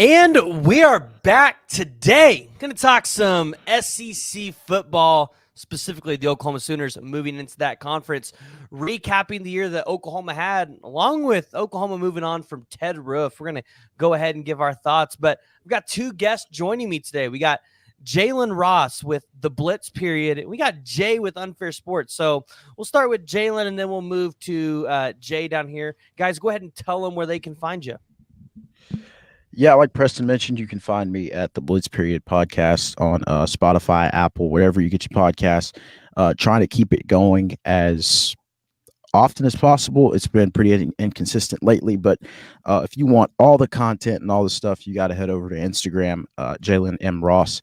And we are back today. Going to talk some SEC football, specifically the Oklahoma Sooners moving into that conference, recapping the year that Oklahoma had, along with Oklahoma moving on from Ted Roof. We're going to go ahead and give our thoughts, but we've got two guests joining me today. We got Jalen Ross with the Blitz Period, and we got Jay with Unfair Sports. So we'll start with Jalen, and then we'll move to Jay down here. Guys, go ahead and tell them where they can find you. Yeah, like Preston mentioned, you can find me at the Blitz Period podcast on Spotify, Apple, wherever you get your podcasts. Trying to keep it going as often as possible. It's been pretty inconsistent lately, but if you want all the content and all the stuff, you got to head over to Instagram, Jalen M. Ross,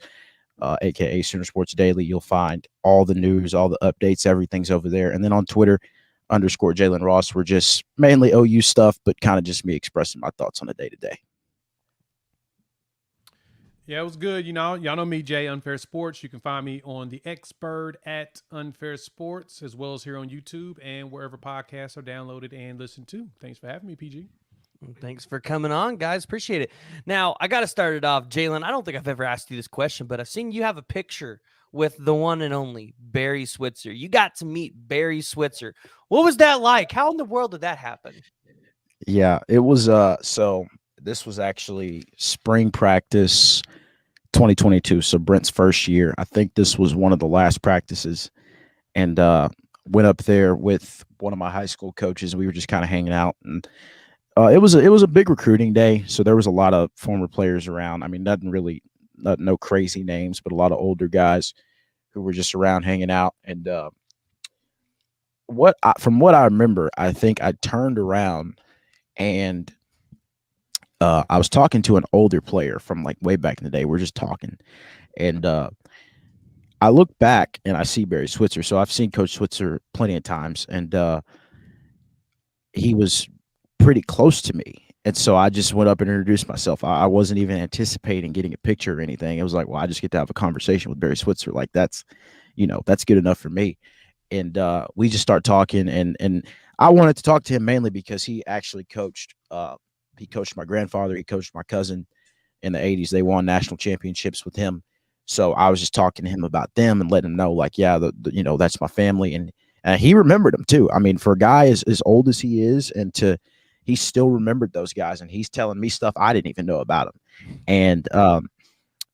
aka Sooner Sports Daily. You'll find all the news, all the updates, everything's over there. And then on Twitter, _Jalen Ross, we're just mainly OU stuff, but kind of just me expressing my thoughts on the day to day. Yeah, it was good. Y'all know me, Jay, Unfair Sports. You can find me on the Xbird at Unfair Sports, as well as here on YouTube and wherever podcasts are downloaded and listened to. Thanks for having me, PG. Thanks for coming on, guys. Appreciate it. Now, I got to start it off. Jalen, I don't think I've ever asked you this question, but I've seen you have a picture with the one and only Barry Switzer. You got to meet Barry Switzer. What was that like? How in the world did that happen? Yeah, it was so this was actually spring practice 2022, so Brent's first year. I think this was one of the last practices, and went up there with one of my high school coaches. We were just kind of hanging out, and it was a big recruiting day, so there was a lot of former players around. I mean, no crazy names, but a lot of older guys who were just around hanging out. And from what I remember, I think I turned around and I was talking to an older player from like way back in the day. We're just talking, and I look back and I see Barry Switzer. So I've seen Coach Switzer plenty of times, and he was pretty close to me. And so I just went up and introduced myself. I wasn't even anticipating getting a picture or anything. It was like, well, I just get to have a conversation with Barry Switzer. Like that's good enough for me. And we just start talking, and I wanted to talk to him mainly because he actually coached. He coached my grandfather. He coached my cousin in the 80s. They won national championships with him. So I was just talking to him about them and letting him know, like, yeah, that's my family. And he remembered them too. I mean, for a guy as old as he is, he still remembered those guys, and he's telling me stuff I didn't even know about him. And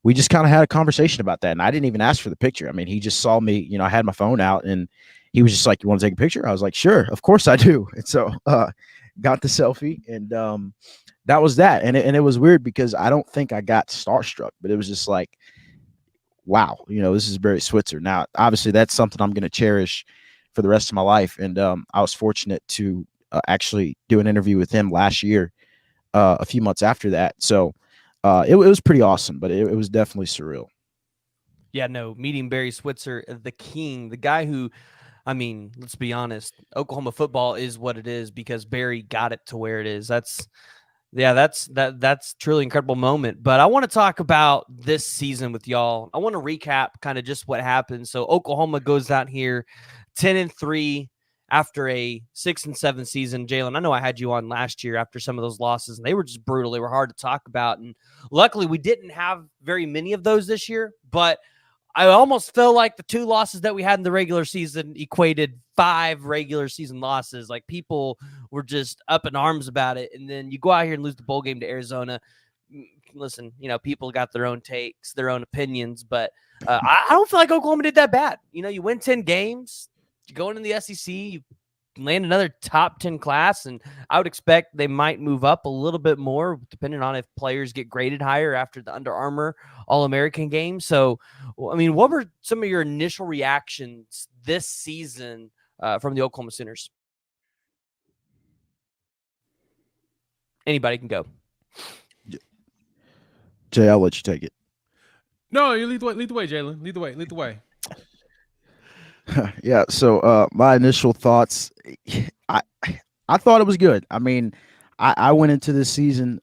we just kind of had a conversation about that. And I didn't even ask for the picture. I mean, he just saw me, I had my phone out, and he was just like, "You want to take a picture?" I was like, "Sure, of course I do." And so got the selfie, and that was that. And it was weird because I don't think I got starstruck, but it was just like, wow, this is Barry Switzer. Now, obviously, that's something I'm going to cherish for the rest of my life. And I was fortunate to actually do an interview with him last year, a few months after that. So it was pretty awesome, but it was definitely surreal. Yeah, no, meeting Barry Switzer, the king, the guy who, I mean, let's be honest, Oklahoma football is what it is because Barry got it to where it is. That's truly incredible moment. But I want to talk about this season with y'all. I want to recap kind of just what happened. So Oklahoma goes out here 10-3 after a 6-7 season. Jalen, I know I had you on last year after some of those losses, and they were just brutal. They were hard to talk about. And luckily we didn't have very many of those this year, but I almost feel like the 2 losses that we had in the regular season equated 5 regular season losses. Like, people were just up in arms about it. And then you go out here and lose the bowl game to Arizona. Listen, people got their own takes, their own opinions, but I don't feel like Oklahoma did that bad. You win 10 games, you go into the SEC, you land another top 10 class, and I would expect they might move up a little bit more depending on if players get graded higher after the Under Armour All-American game. So, I mean, what were some of your initial reactions this season from the Oklahoma Sooners? Anybody can go. Jay, I'll let you take it. No, you lead the way, Jalen. Lead the way. Yeah. So my initial thoughts, I thought it was good. I mean, I went into this season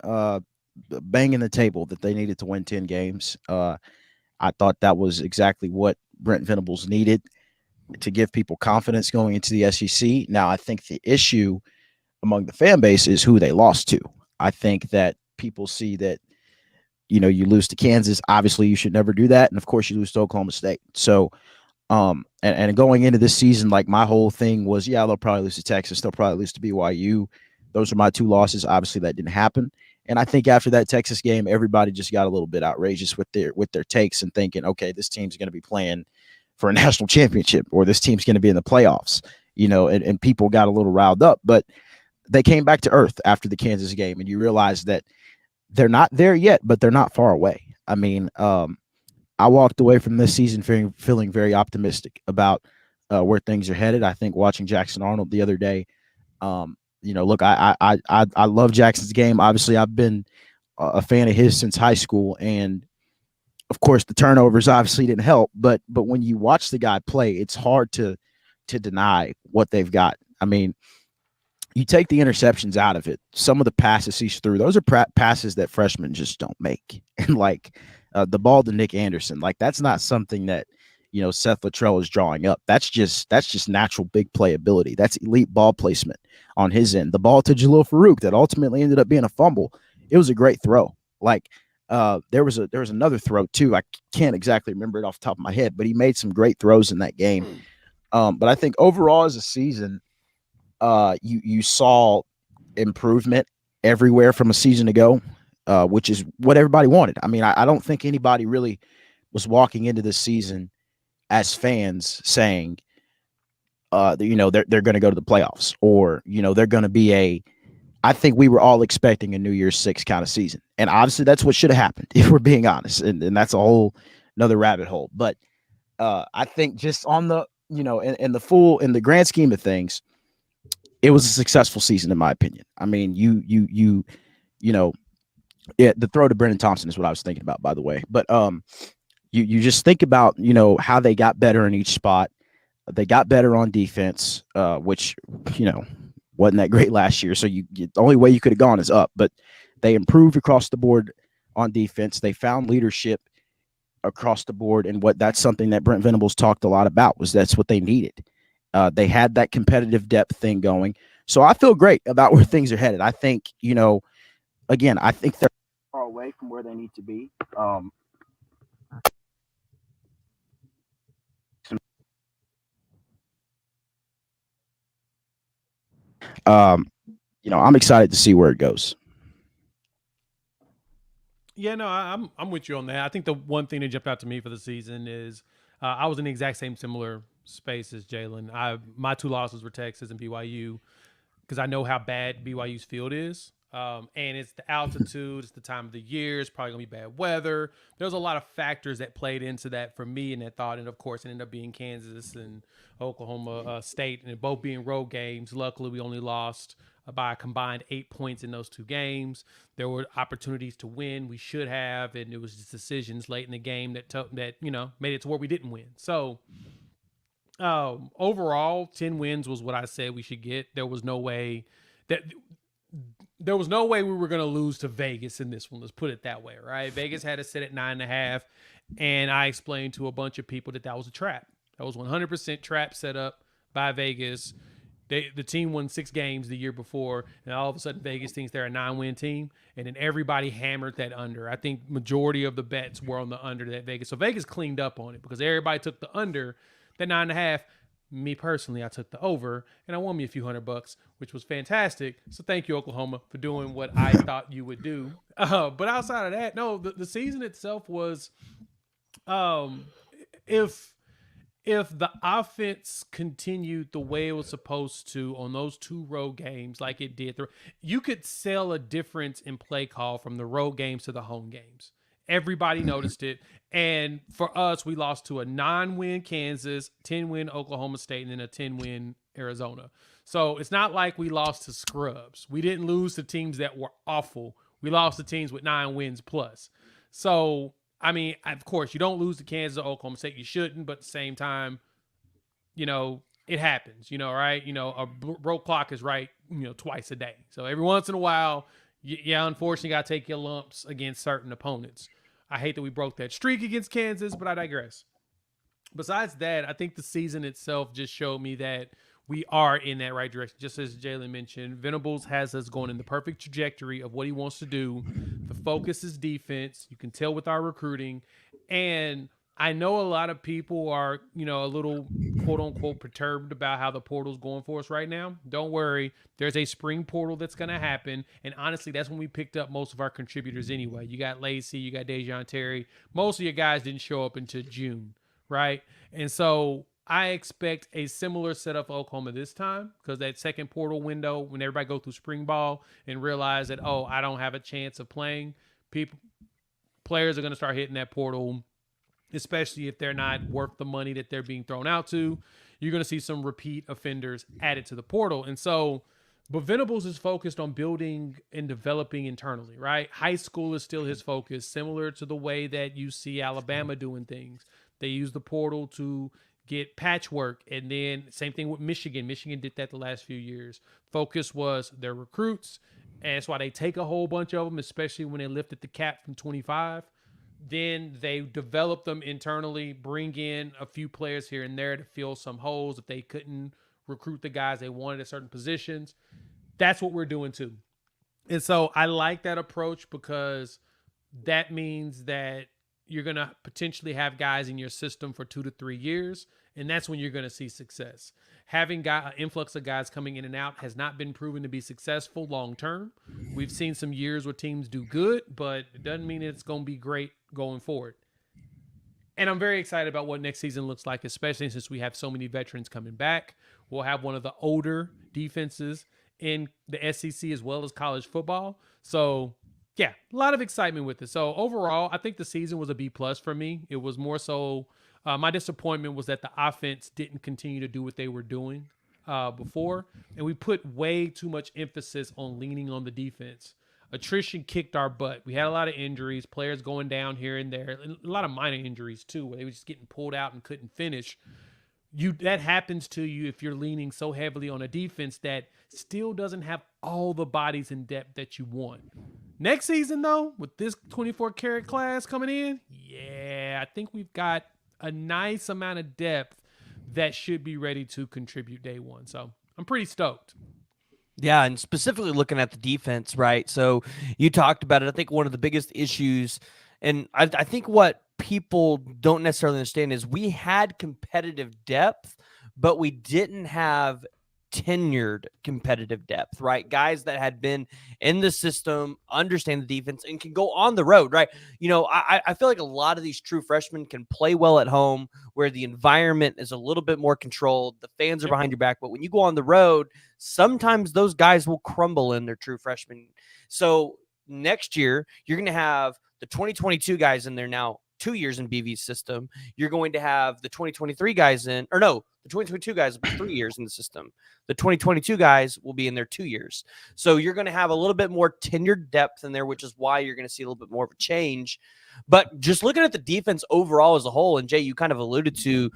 banging the table that they needed to win 10 games. I thought that was exactly what Brent Venables needed to give people confidence going into the SEC. Now, I think the issue among the fan base is who they lost to. I think that people see that you lose to Kansas. Obviously, you should never do that. And of course, you lose to Oklahoma State. So, and going into this season, like my whole thing was, yeah, they'll probably lose to Texas. They'll probably lose to BYU. Those are my two losses. Obviously, that didn't happen. And I think after that Texas game, everybody just got a little bit outrageous with their takes and thinking, okay, this team's going to be playing for a national championship, or this team's going to be in the playoffs, and people got a little riled up. But they came back to earth after the Kansas game, and you realize that they're not there yet, but they're not far away. I mean, I walked away from this season feeling very optimistic about where things are headed. I think watching Jackson Arnold the other day, look, I love Jackson's game. Obviously, I've been a fan of his since high school, and of course, the turnovers obviously didn't help. But when you watch the guy play, it's hard to deny what they've got. I mean, you take the interceptions out of it. Some of the passes he's threw, those are passes that freshmen just don't make. And like the ball to Nick Anderson, like that's not something that Seth Luttrell is drawing up. That's just natural big playability. That's elite ball placement on his end. The ball to Jalil Farouk that ultimately ended up being a fumble. It was a great throw. Like there was another throw too. I can't exactly remember it off the top of my head, but he made some great throws in that game. But I think overall as a season, you saw improvement everywhere from a season ago, which is what everybody wanted. I mean, I don't think anybody really was walking into this season as fans saying, they're going to go to the playoffs, or they're going to be I think we were all expecting a New Year's Six kind of season, and obviously that's what should have happened if we're being honest, and that's a whole another rabbit hole. But I think just on the in the grand scheme of things, it was a successful season in my opinion. I mean, the throw to Brennan Thompson is what I was thinking about, by the way. But you just think about how they got better in each spot. They got better on defense, which wasn't that great last year. So the only way you could have gone is up. But they improved across the board on defense. They found leadership across the board, and that's something that Brent Venables talked a lot about, was that's what they needed. They had that competitive depth thing going. So I feel great about where things are headed. I think, again, I think they're far away from where they need to be. I'm excited to see where it goes. Yeah, no, I'm with you on that. I think the one thing that jumped out to me for the season is I was in the exact same similar space as Jalen. My two losses were Texas and BYU, because I know how bad BYU's field is. And it's the altitude, it's the time of the year, it's probably gonna be bad weather. There's a lot of factors that played into that for me and that thought, and of course it ended up being Kansas and Oklahoma State, and both being road games. Luckily, we only lost by a combined 8 points in those two games. There were opportunities to win, we should have, and it was just decisions late in the game that made it to where we didn't win. So overall, 10 wins was what I said we should get. There was no way we were going to lose to Vegas in this one. Let's put it that way, right? Vegas had us set at 9.5, and I explained to a bunch of people that was a trap. That was 100% trap set up by Vegas. The team won 6 games the year before, and all of a sudden Vegas thinks they're a 9-win team, and then everybody hammered that under. I think majority of the bets were on the under that Vegas. So Vegas cleaned up on it because everybody took the under, that 9.5. Me personally, I took the over, and I won me a few $100, which was fantastic. So thank you, Oklahoma, for doing what I thought you would do. But outside of that, no, the season itself was, if the offense continued the way it was supposed to on those 2 road games, like it did, you could sell a difference in play call from the road games to the home games. Everybody noticed it. And for us, we lost to a 9-win Kansas, 10-win Oklahoma State, and then a 10-win Arizona. So it's not like we lost to scrubs. We didn't lose to teams that were awful. We lost to teams with 9 wins plus. So, I mean, of course, you don't lose to Kansas or Oklahoma State. You shouldn't, but at the same time, it happens, right? A broke clock is right, twice a day. So every once in a while, unfortunately, got to take your lumps against certain opponents. I hate that we broke that streak against Kansas, but I digress. Besides that, I think the season itself just showed me that we are in that right direction. Just as Jalen mentioned, Venables has us going in the perfect trajectory of what he wants to do. The focus is defense. You can tell with our recruiting. And I know a lot of people are, a little quote unquote perturbed about how the portal's going for us right now. Don't worry. There's a spring portal that's going to happen. And honestly, that's when we picked up most of our contributors anyway. You got Lacey, you got Dejon Terry. Most of your guys didn't show up until June, right? And so I expect a similar setup for Oklahoma this time, because that second portal window, when everybody go through spring ball and realize that, oh, I don't have a chance of playing, players are going to start hitting that portal, especially if they're not worth the money that they're being thrown out to. You're going to see some repeat offenders added to the portal. And so, but Venables is focused on building and developing internally, right? High school is still his focus, similar to the way that you see Alabama doing things. They use the portal to get patchwork. And then same thing with Michigan. Michigan did that the last few years. Focus was their recruits. And that's why they take a whole bunch of them, especially when they lifted the cap from 25. Then they develop them internally, bring in a few players here and there to fill some holes if they couldn't recruit the guys they wanted at certain positions. That's what we're doing too. And so I like that approach, because that means that you're going to potentially have guys in your system for 2 to 3 years, and that's when you're going to see success. Having an influx of guys coming in and out has not been proven to be successful long term. We've seen some years where teams do good, but it doesn't mean it's going to be great going forward. And I'm very excited about what next season looks like, especially since we have so many veterans coming back. We'll have one of the older defenses in the SEC as well as college football. So yeah, a lot of excitement with it. So overall, I think the season was a B+ for me. It was more so my disappointment was that the offense didn't continue to do what they were doing before, and we put way too much emphasis on leaning on the defense. Attrition kicked our butt. We had a lot of injuries, players going down here and there, a lot of minor injuries too, where they were just getting pulled out and couldn't finish. That happens to you if you're leaning so heavily on a defense that still doesn't have all the bodies and depth that you want. Next season, though, with this 24-karat class coming in, I think we've got a nice amount of depth that should be ready to contribute day one. So I'm pretty stoked. Yeah, and specifically looking at the defense, right? So you talked about it. I think one of the biggest issues, and I think what people don't necessarily understand, is we had competitive depth, but we didn't have tenured competitive depth, right? Guys that had been in the system, understand the defense, and can go on the road, right? I feel like a lot of these true freshmen can play well at home where the environment is a little bit more controlled. The fans are behind your back. But when you go on the road, sometimes those guys will crumble in their true freshmen. So next year, you're going to have the 2022 guys in there now, 2 years in BV's system. You're going to have the 2023 guys the 2022 guys will be 3 years in the system. The 2022 guys will be in there 2 years. So you're going to have a little bit more tenured depth in there, which is why you're going to see a little bit more of a change. But just looking at the defense overall as a whole, and Jay, you kind of alluded to,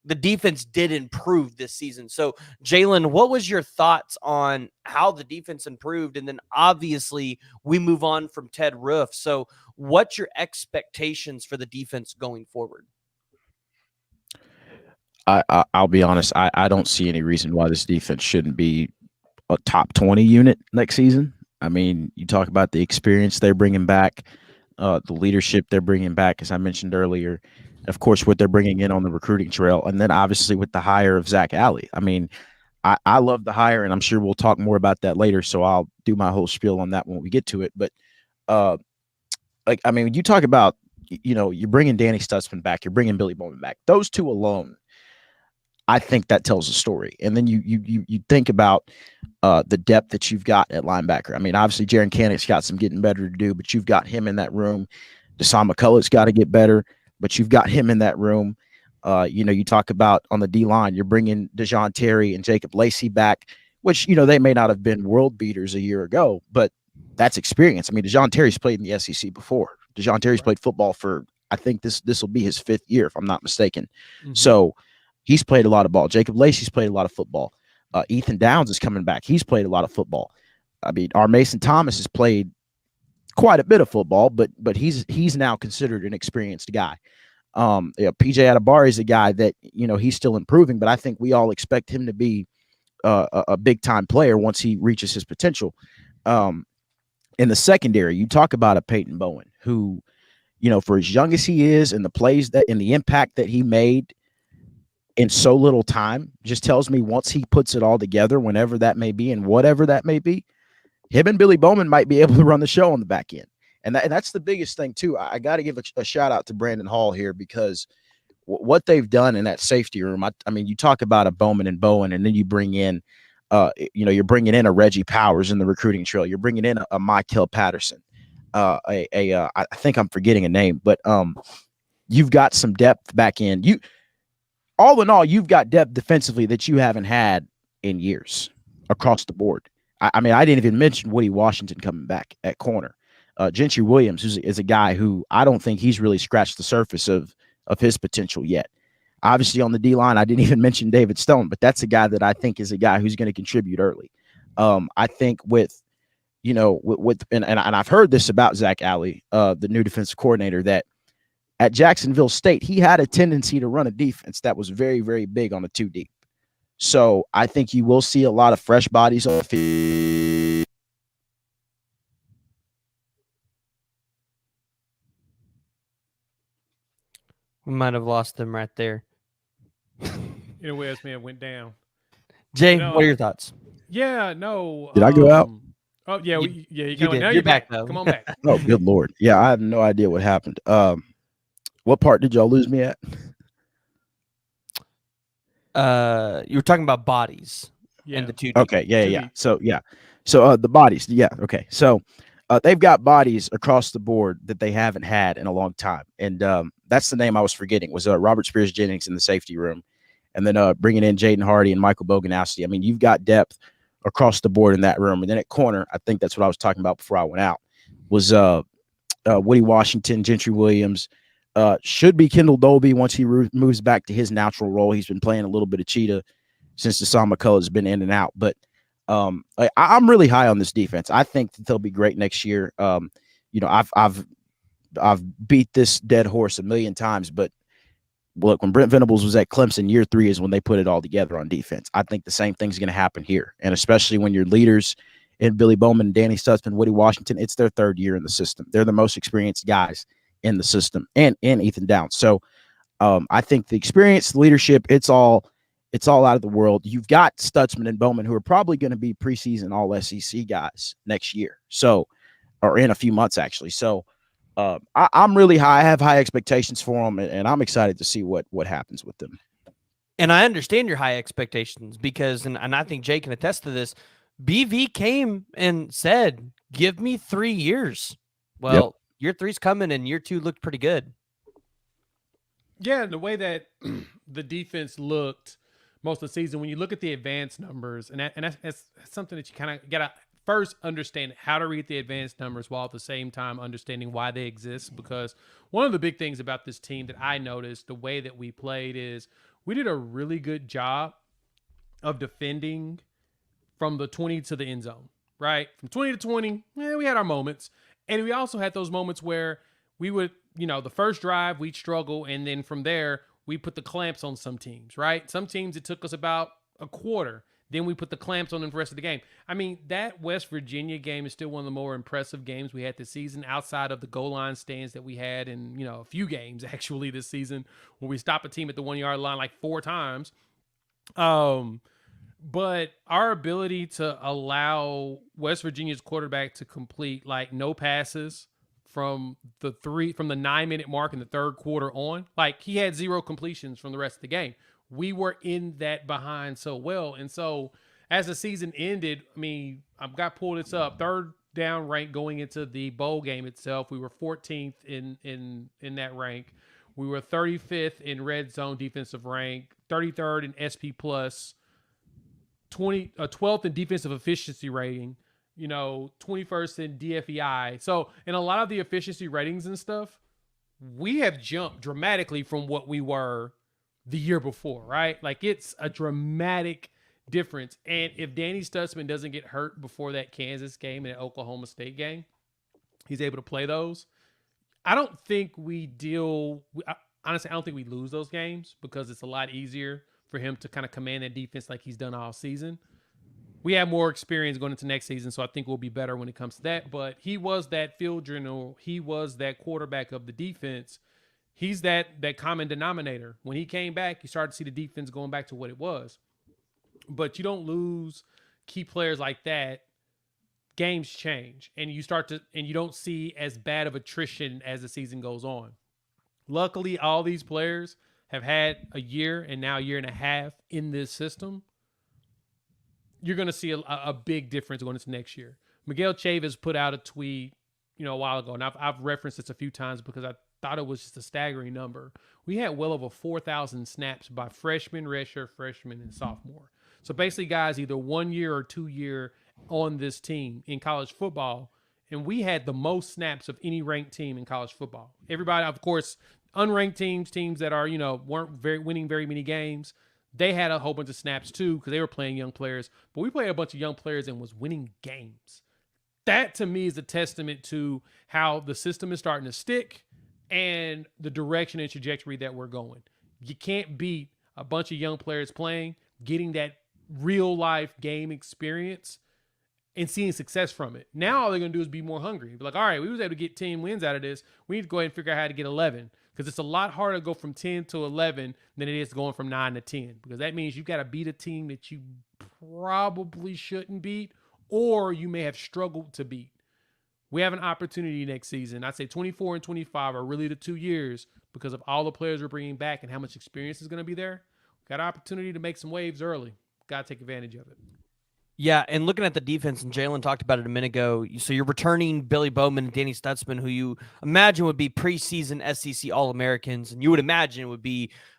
the defense did improve this season. So, Jalen, what was your thoughts on how the defense improved? And then obviously we move on from Ted Roof. So what's your expectations for the defense going forward? I'll be honest. I don't see any reason why this defense shouldn't be a top 20 unit next season. I mean, you talk about the experience they're bringing back, the leadership they're bringing back, as I mentioned earlier. Of course, what they're bringing in on the recruiting trail, and then obviously with the hire of Zach Alley. I mean, I love the hire, and I'm sure we'll talk more about that later. So I'll do my whole spiel on that when we get to it. But when you talk about, you're bringing Danny Stutzman back, you're bringing Billy Bowman back. Those two alone, I think that tells a story. And then you think about the depth that you've got at linebacker. I mean, obviously Jaron Canick's got some getting better to do, but you've got him in that room. Deshaun McCullough's got to get better, but you've got him in that room. You talk about on the D-line, you're bringing Dejon Terry and Jacob Lacey back, which, they may not have been world beaters a year ago, but that's experience. I mean, Dejon Terry's played in the SEC before. Dejon Terry's played football for, I think this will be his 5th year, if I'm not mistaken. Mm-hmm. So he's played a lot of ball. Jacob Lacey's played a lot of football. Ethan Downs is coming back. He's played a lot of football. I mean, our Mason Thomas has played quite a bit of football, but he's now considered an experienced guy. PJ Adebawore is a guy that, he's still improving, but I think we all expect him to be a big time player once he reaches his potential. In the secondary, you talk about a Peyton Bowen who, for as young as he is and the plays that and the impact that he made in so little time, just tells me once he puts it all together, whenever that may be and whatever that may be, him and Billy Bowman might be able to run the show on the back end. And that's the biggest thing too. I got to give a shout out to Brandon Hall here, because what they've done in that safety room. I mean, you talk about a Bowman and Bowen, and then you bring in, you're bringing in a Reggie Powers in the recruiting trail. You're bringing in a Michael Patterson. I think I'm forgetting a name, but you've got some depth back in. All in all, you've got depth defensively that you haven't had in years across the board. I mean, I didn't even mention Woody Washington coming back at corner. Gentry Williams is a guy who I don't think he's really scratched the surface of his potential yet. Obviously, on the D line, I didn't even mention David Stone, but that's a guy that I think is a guy who's going to contribute early. I think and I've heard this about Zach Alley, the new defensive coordinator, that at Jacksonville State, he had a tendency to run a defense that was very, very big on the 2 deep. So I think you will see a lot of fresh bodies on the field. We might have lost them right there. Anyway, this man went down. Jay, what are your thoughts? Yeah, no. Did I go out? Oh yeah, You you did. now You're you're back, back. though. Come on back. Oh, good Lord. Yeah, I have no idea what happened. What part did y'all lose me at? You were talking about bodies and the 2 deep. Okay, yeah. 2D. So the bodies, okay. So they've got bodies across the board that they haven't had in a long time, and that's the name I was forgetting was Robert Spears Jennings in the safety room, and then bringing in Jaden Hardy and Michael Boganowski. I mean, you've got depth across the board in that room, and then at corner, I think that's what I was talking about before I went out. Was Woody Washington, Gentry Williams. Should be Kendall Dolby once he moves back to his natural role. He's been playing a little bit of cheetah since Deshaun McCullough has been in and out. But I'm really high on this defense. I think that they'll be great next year. I've beat this dead horse a million times, but look, when Brent Venables was at Clemson, year 3 is when they put it all together on defense. I think the same thing's going to happen here, and especially when your leaders in Billy Bowman, Danny Stutzman, Woody Washington, it's their 3rd year in the system. They're the most experienced guys in the system, and Ethan Downs. So I think the experience, the leadership, it's all out of the world. You've got Stutzman and Bowman, who are probably going to be preseason all SEC guys next year. So, or in a few months, actually. So I'm really high. I have high expectations for them, and I'm excited to see what happens with them. And I understand your high expectations because, and I think Jay can attest to this, BV came and said, give me 3 years. Well, year 3's coming, and year 2 looked pretty good. Yeah, the way that the defense looked most of the season, when you look at the advanced numbers, and that's something that you kind of got to first understand how to read the advanced numbers while at the same time understanding why they exist. Because one of the big things about this team that I noticed, the way that we played, is we did a really good job of defending from the 20 to the end zone, right? From 20 to 20, we had our moments. And we also had those moments where we would, the first drive, we'd struggle. And then from there, we put the clamps on some teams, right? Some teams, it took us about a quarter. Then we put the clamps on them for the rest of the game. I mean, that West Virginia game is still one of the more impressive games we had this season, outside of the goal line stands that we had in, a few games actually this season, where we stopped a team at the 1-yard line like 4 times. But our ability to allow West Virginia's quarterback to complete like no passes from the 9-minute mark in the 3rd quarter on, like he had 0 completions from the rest of the game. We were in that behind so well. And so as the season ended, I mean, I've got pulled this up, 3rd down rank going into the bowl game itself. We were 14th in that rank. We were 35th in red zone defensive rank, 33rd in SP plus, 12th in defensive efficiency rating, 21st in DFEI. So in a lot of the efficiency ratings and stuff, we have jumped dramatically from what we were the year before, right? Like it's a dramatic difference. And if Danny Stutzman doesn't get hurt before that Kansas game and that Oklahoma State game, he's able to play those. I don't think we deal. honestly, I don't think we lose those games because it's a lot easier for him to kind of command that defense like he's done all season. We have more experience going into next season, so I think we'll be better when it comes to that. But he was that field general. He was that quarterback of the defense. He's that common denominator. When he came back, you started to see the defense going back to what it was. But you don't lose key players like that. Games change, and you don't see as bad of attrition as the season goes on. Luckily, all these players have had a year and now a year and a half in this system. You're going to see a big difference going into next year. Miguel Chavis put out a tweet, a while ago, and I've referenced this a few times because I thought it was just a staggering number. We had well over 4,000 snaps by freshmen, redshirt freshmen, and sophomore. So basically, guys, either 1 year or 2 year on this team in college football, and we had the most snaps of any ranked team in college football. Everybody, of course, unranked teams that are, weren't winning very many games, they had a whole bunch of snaps too because they were playing young players. But we played a bunch of young players and was winning games. That, to me, is a testament to how the system is starting to stick and the direction and trajectory that we're going. You can't beat a bunch of young players playing, getting that real-life game experience, and seeing success from it. Now all they're going to do is be more hungry. Be like, all right, we was able to get 10 wins out of this. We need to go ahead and figure out how to get 11 because it's a lot harder to go from 10 to 11 than it is going from 9 to 10 because that means you've got to beat a team that you probably shouldn't beat or you may have struggled to beat. We have an opportunity next season. I'd say 24 and 25 are really the 2 years because of all the players we're bringing back and how much experience is going to be there. Got an opportunity to make some waves early. Got to take advantage of it. Yeah, and looking at the defense, and Jalen talked about it a minute ago, so you're returning Billy Bowman and Danny Stutzman, who you imagine would be preseason SEC All-Americans, and you would imagine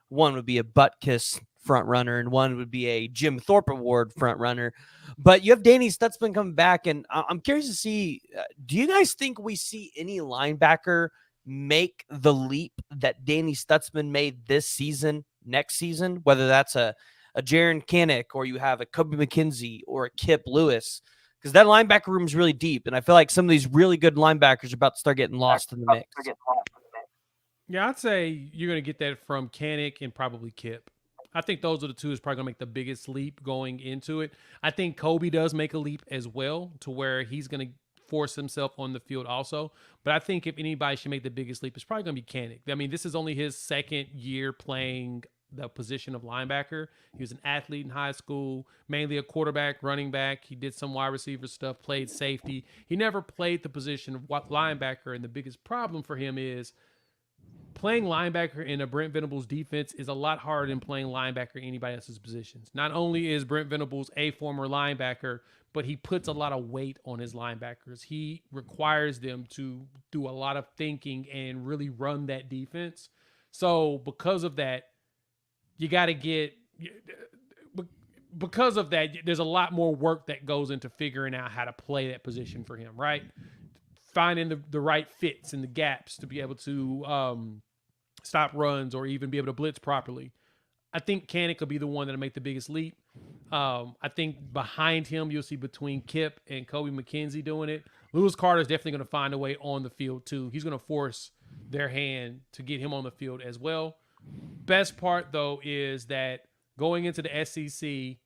one would be a Butkus front runner, and one would be a Jim Thorpe Award front runner. But you have Danny Stutzman coming back, and I'm curious to see, do you guys think we see any linebacker make the leap that Danny Stutzman made this season, next season, whether that's a Jaron Kinnick, or you have a Kobe McKenzie or a Kip Lewis, because that linebacker room is really deep. And I feel like some of these really good linebackers are about to start getting lost in the mix. Yeah, I'd say you're going to get that from Kinnick and probably Kip. I think those are the two that's probably going to make the biggest leap going into it. I think Kobe does make a leap as well to where he's going to force himself on the field also. But I think if anybody should make the biggest leap, it's probably going to be Kinnick. I mean, this is only his second year playing the position of linebacker. He was an athlete in high school, mainly a quarterback, running back. He did some wide receiver stuff, played safety. He never played the position of linebacker, and the biggest problem for him is playing linebacker in a Brent Venables defense is a lot harder than playing linebacker in anybody else's positions. Not only is Brent Venables a former linebacker, but he puts a lot of weight on his linebackers. He requires them to do a lot of thinking and really run that defense. So because of that, you got to because of that, there's a lot more work that goes into figuring out how to play that position for him, right? Finding the right fits and the gaps to be able to stop runs or even be able to blitz properly. I think Kinnick will be the one that'll make the biggest leap. I think behind him, you'll see between Kip and Kobe McKenzie doing it. Lewis Carter is definitely going to find a way on the field too. He's going to force their hand to get him on the field as well. Best part, though, is that going into the SEC,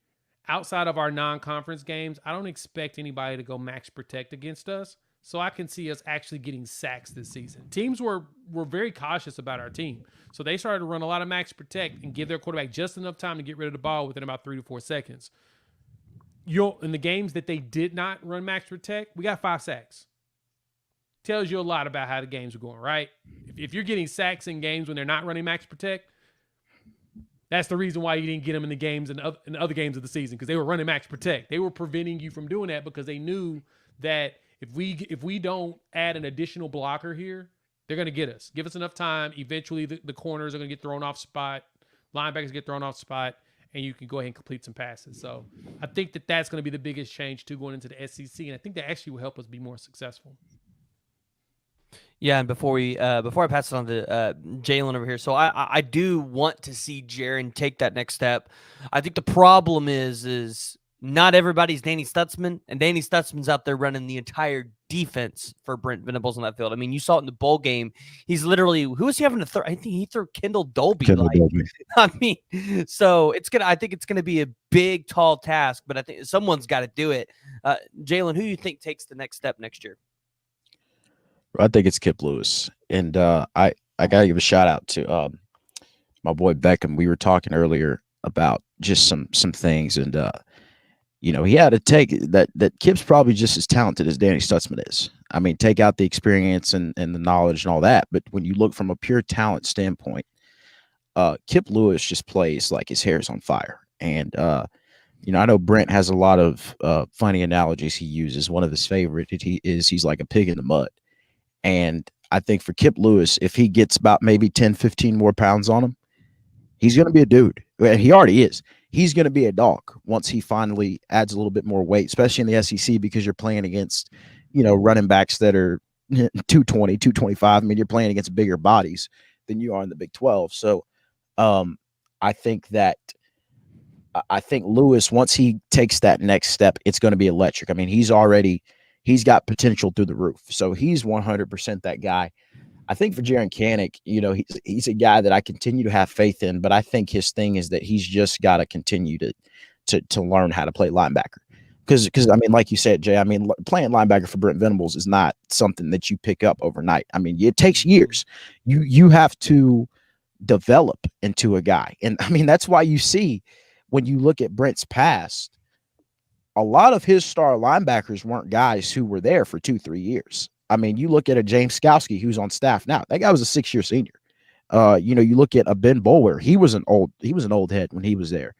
outside of our non-conference games, I don't expect anybody to go max protect against us. So I can see us actually getting sacks this season. Teams were very cautious about our team. So they started to run a lot of max protect and give their quarterback just enough time to get rid of the ball within about 3 to 4 seconds. In the games that they did not run max protect, we got 5 sacks. Tells you a lot about how the games are going, right? If you're getting sacks in games when they're not running max protect, that's the reason why you didn't get them in the games in other games of the season, because they were running max protect. They were preventing you from doing that because they knew that if we don't add an additional blocker here, they're going to get us. Give us enough time. Eventually, the corners are going to get thrown off spot. Linebackers get thrown off spot, and you can go ahead and complete some passes. So I think that's going to be the biggest change too going into the SEC, and I think that actually will help us be more successful. Yeah, and before I pass it on to Jalen over here, so I do want to see Jaron take that next step. I think the problem is not everybody's Danny Stutzman, and Danny Stutzman's out there running the entire defense for Brent Venables on that field. I mean, you saw it in the bowl game. He's literally, who was he having to throw? I think he threw Kendall Dolby. Kendall Dolby. I mean, so I think it's gonna be a big, tall task, but I think someone's got to do it. Jalen, who do you think takes the next step next year? I think it's Kip Lewis, and I gotta give a shout out to my boy Beckham. We were talking earlier about just some things, and he had to take that Kip's probably just as talented as Danny Stutzman is. I mean, take out the experience and the knowledge and all that, but when you look from a pure talent standpoint, Kip Lewis just plays like his hair's on fire. And I know Brent has a lot of funny analogies he uses. One of his favorite he's like a pig in the mud. And I think for Kip Lewis, if he gets about maybe 10, 15 more pounds on him, he's going to be a dude. And he already is. He's going to be a dog once he finally adds a little bit more weight, especially in the SEC, because you're playing against, running backs that are 220, 225. I mean, you're playing against bigger bodies than you are in the Big 12. So I think Lewis, once he takes that next step, it's going to be electric. I mean, he's got potential through the roof. So he's 100% that guy. I think for Jaron Kanek, he's a guy that I continue to have faith in, but I think his thing is that he's just got to continue to learn how to play linebacker. Because I mean, like you said, Jay, I mean, playing linebacker for Brent Venables is not something that you pick up overnight. I mean, it takes years. You have to develop into a guy. And I mean, that's why you see when you look at Brent's past, a lot of his star linebackers weren't guys who were there for 2-3 years. I mean, you look at a James Skowski who's on staff now. That guy was a 6-year senior. You look at a Ben Boulware. He was an old head when he was there.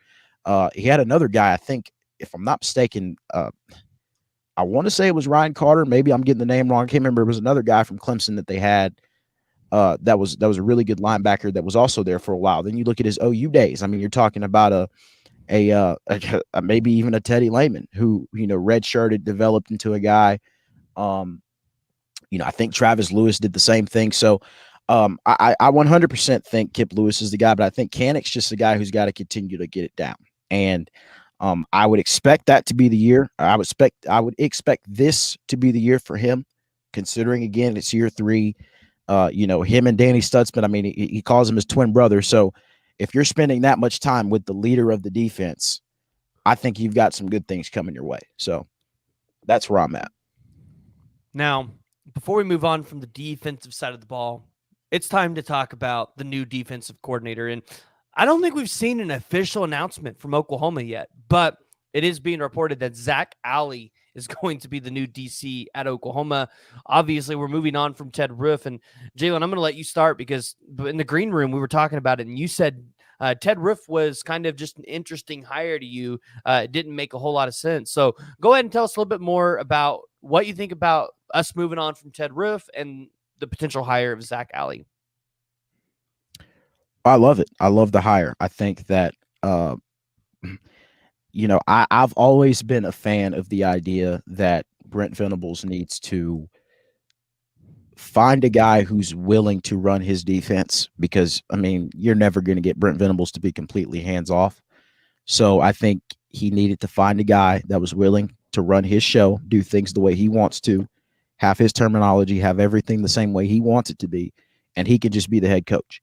He had another guy, I think, if I'm not mistaken, I want to say it was Ryan Carter. Maybe I'm getting the name wrong. I can't remember. It was another guy from Clemson that they had. That was a really good linebacker that was also there for a while. Then you look at his OU days. I mean, you're talking about a maybe even a Teddy Lehman who, redshirted, developed into a guy. I think Travis Lewis did the same thing. So I 100% think Kip Lewis is the guy, but I think Kanek's just the guy who's got to continue to get it down. And I would expect that to be the year. I would expect this to be the year for him, considering, again, it's year 3. Him and Danny Stutzman, I mean, he calls him his twin brother. So if you're spending that much time with the leader of the defense, I think you've got some good things coming your way. So that's where I'm at. Now, before we move on from the defensive side of the ball, it's time to talk about the new defensive coordinator. And I don't think we've seen an official announcement from Oklahoma yet, but it is being reported that Zach Alley is going to be the new DC at Oklahoma. Obviously, we're moving on from Ted Roof. And Jalen, I'm going to let you start because in the green room, we were talking about it, and you said Ted Roof was kind of just an interesting hire to you. It didn't make a whole lot of sense. So go ahead and tell us a little bit more about what you think about us moving on from Ted Roof and the potential hire of Zach Alley. I love it. I love the hire. I think that, I've always been a fan of the idea that Brent Venables needs to find a guy who's willing to run his defense because, I mean, you're never going to get Brent Venables to be completely hands off. So I think he needed to find a guy that was willing to run his show, do things the way he wants to, have his terminology, have everything the same way he wants it to be, and he could just be the head coach.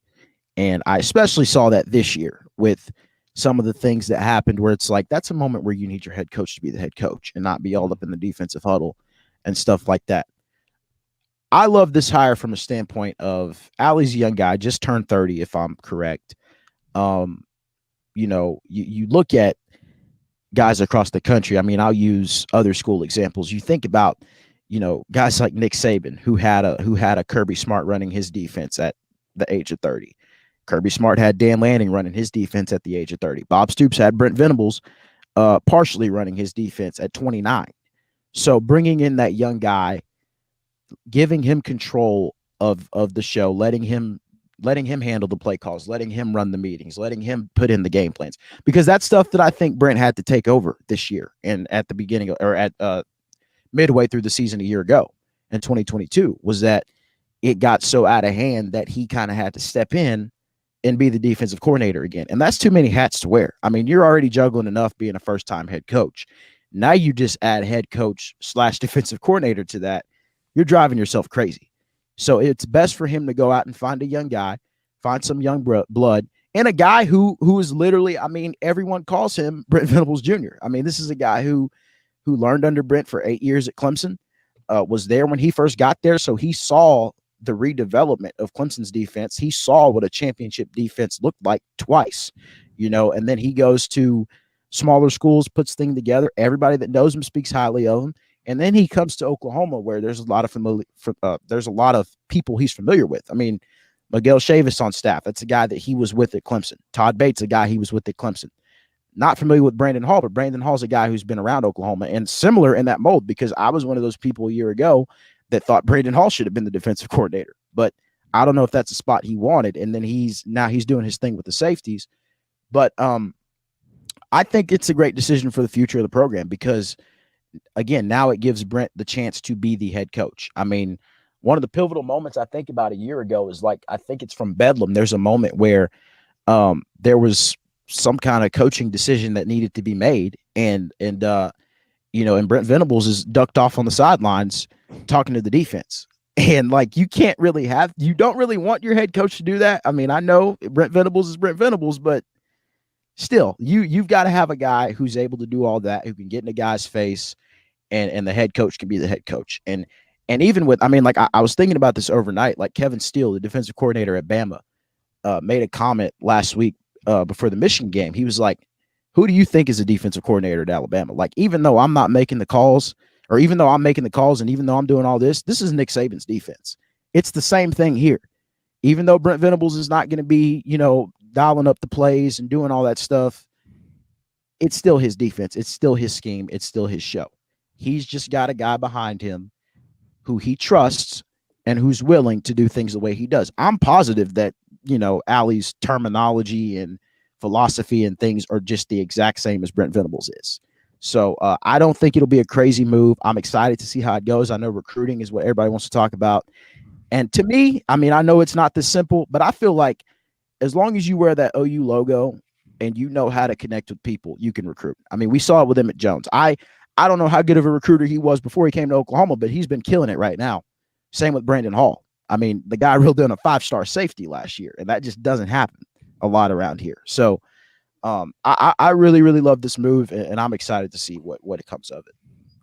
And I especially saw that this year with some of the things that happened where it's like, that's a moment where you need your head coach to be the head coach and not be all up in the defensive huddle and stuff like that. I love this hire from a standpoint of Alley's a young guy, just turned 30, if I'm correct. You look at guys across the country. I mean, I'll use other school examples. You think about, guys like Nick Saban, who had a Kirby Smart running his defense at the age of 30. Kirby Smart had Dan Lanning running his defense at the age of 30. Bob Stoops had Brent Venables partially running his defense at 29. So bringing in that young guy, giving him control of the show, letting him handle the play calls, letting him run the meetings, letting him put in the game plans, because that's stuff that I think Brent had to take over this year and at the beginning or at midway through the season a year ago in 2022 was that it got so out of hand that he kind of had to step in and be the defensive coordinator again. And that's too many hats to wear. I mean, you're already juggling enough being a first-time head coach. Now you just add head coach / defensive coordinator to that. You're driving yourself crazy. So it's best for him to go out and find a young guy, find some young blood, and a guy who is literally, I mean, everyone calls him Brent Venables Jr. I mean, this is a guy who learned under Brent for 8 years at Clemson, was there when he first got there. So he saw the redevelopment of Clemson's defense. He saw what a championship defense looked like twice, and then he goes to smaller schools, puts things together. Everybody that knows him speaks highly of him. And then he comes to Oklahoma, where there's a lot of people he's familiar with. I mean, Miguel Chavis on staff. That's a guy that he was with at Clemson. Todd Bates, a guy he was with at Clemson. Not familiar with Brandon Hall, but Brandon Hall's a guy who's been around Oklahoma and similar in that mold, because I was one of those people a year ago that thought Brandon Hall should have been the defensive coordinator. But I don't know if that's a spot he wanted. And then he's doing his thing with the safeties. But I think it's a great decision for the future of the program, because, again, now it gives Brent the chance to be the head coach. I mean, one of the pivotal moments I think about a year ago is, like, I think it's from Bedlam. There's a moment where there was some kind of coaching decision that needed to be made. And Brent Venables is ducked off on the sidelines talking to the defense. And, like, you don't really want your head coach to do that. I mean, I know Brent Venables is Brent Venables, but still, you've got to have a guy who's able to do all that, who can get in a guy's face, and the head coach can be the head coach. And even with, I mean, like, I was thinking about this overnight, like Kevin Steele, the defensive coordinator at Bama, made a comment last week before the Michigan game. He was like, who do you think is a defensive coordinator at Alabama? Like, even though I'm not making the calls, or even though I'm making the calls, and even though I'm doing all this is Nick Saban's defense. It's the same thing here. Even though Brent Venables is not going to be, dialing up the plays and doing all that stuff, it's still his defense. It's still his scheme. It's still his show. He's just got a guy behind him who he trusts and who's willing to do things the way he does. I'm positive that, Allie's terminology and philosophy and things are just the exact same as Brent Venables is. So I don't think it'll be a crazy move. I'm excited to see how it goes. I know recruiting is what everybody wants to talk about. And to me, I mean, I know it's not this simple, but I feel like as long as you wear that OU logo and you know how to connect with people, you can recruit. I mean, we saw it with Emmett Jones. I don't know how good of a recruiter he was before he came to Oklahoma, but he's been killing it right now. Same with Brandon Hall. I mean, the guy reeled in a 5-star safety last year, and that just doesn't happen a lot around here. So I really, really love this move, and I'm excited to see what comes of it.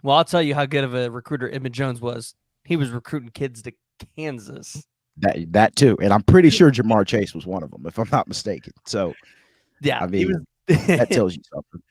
Well, I'll tell you how good of a recruiter Emmett Jones was. He was recruiting kids to Kansas. That too, and I'm pretty sure Jamar Chase was one of them, if I'm not mistaken. So, yeah, I mean, that tells you something.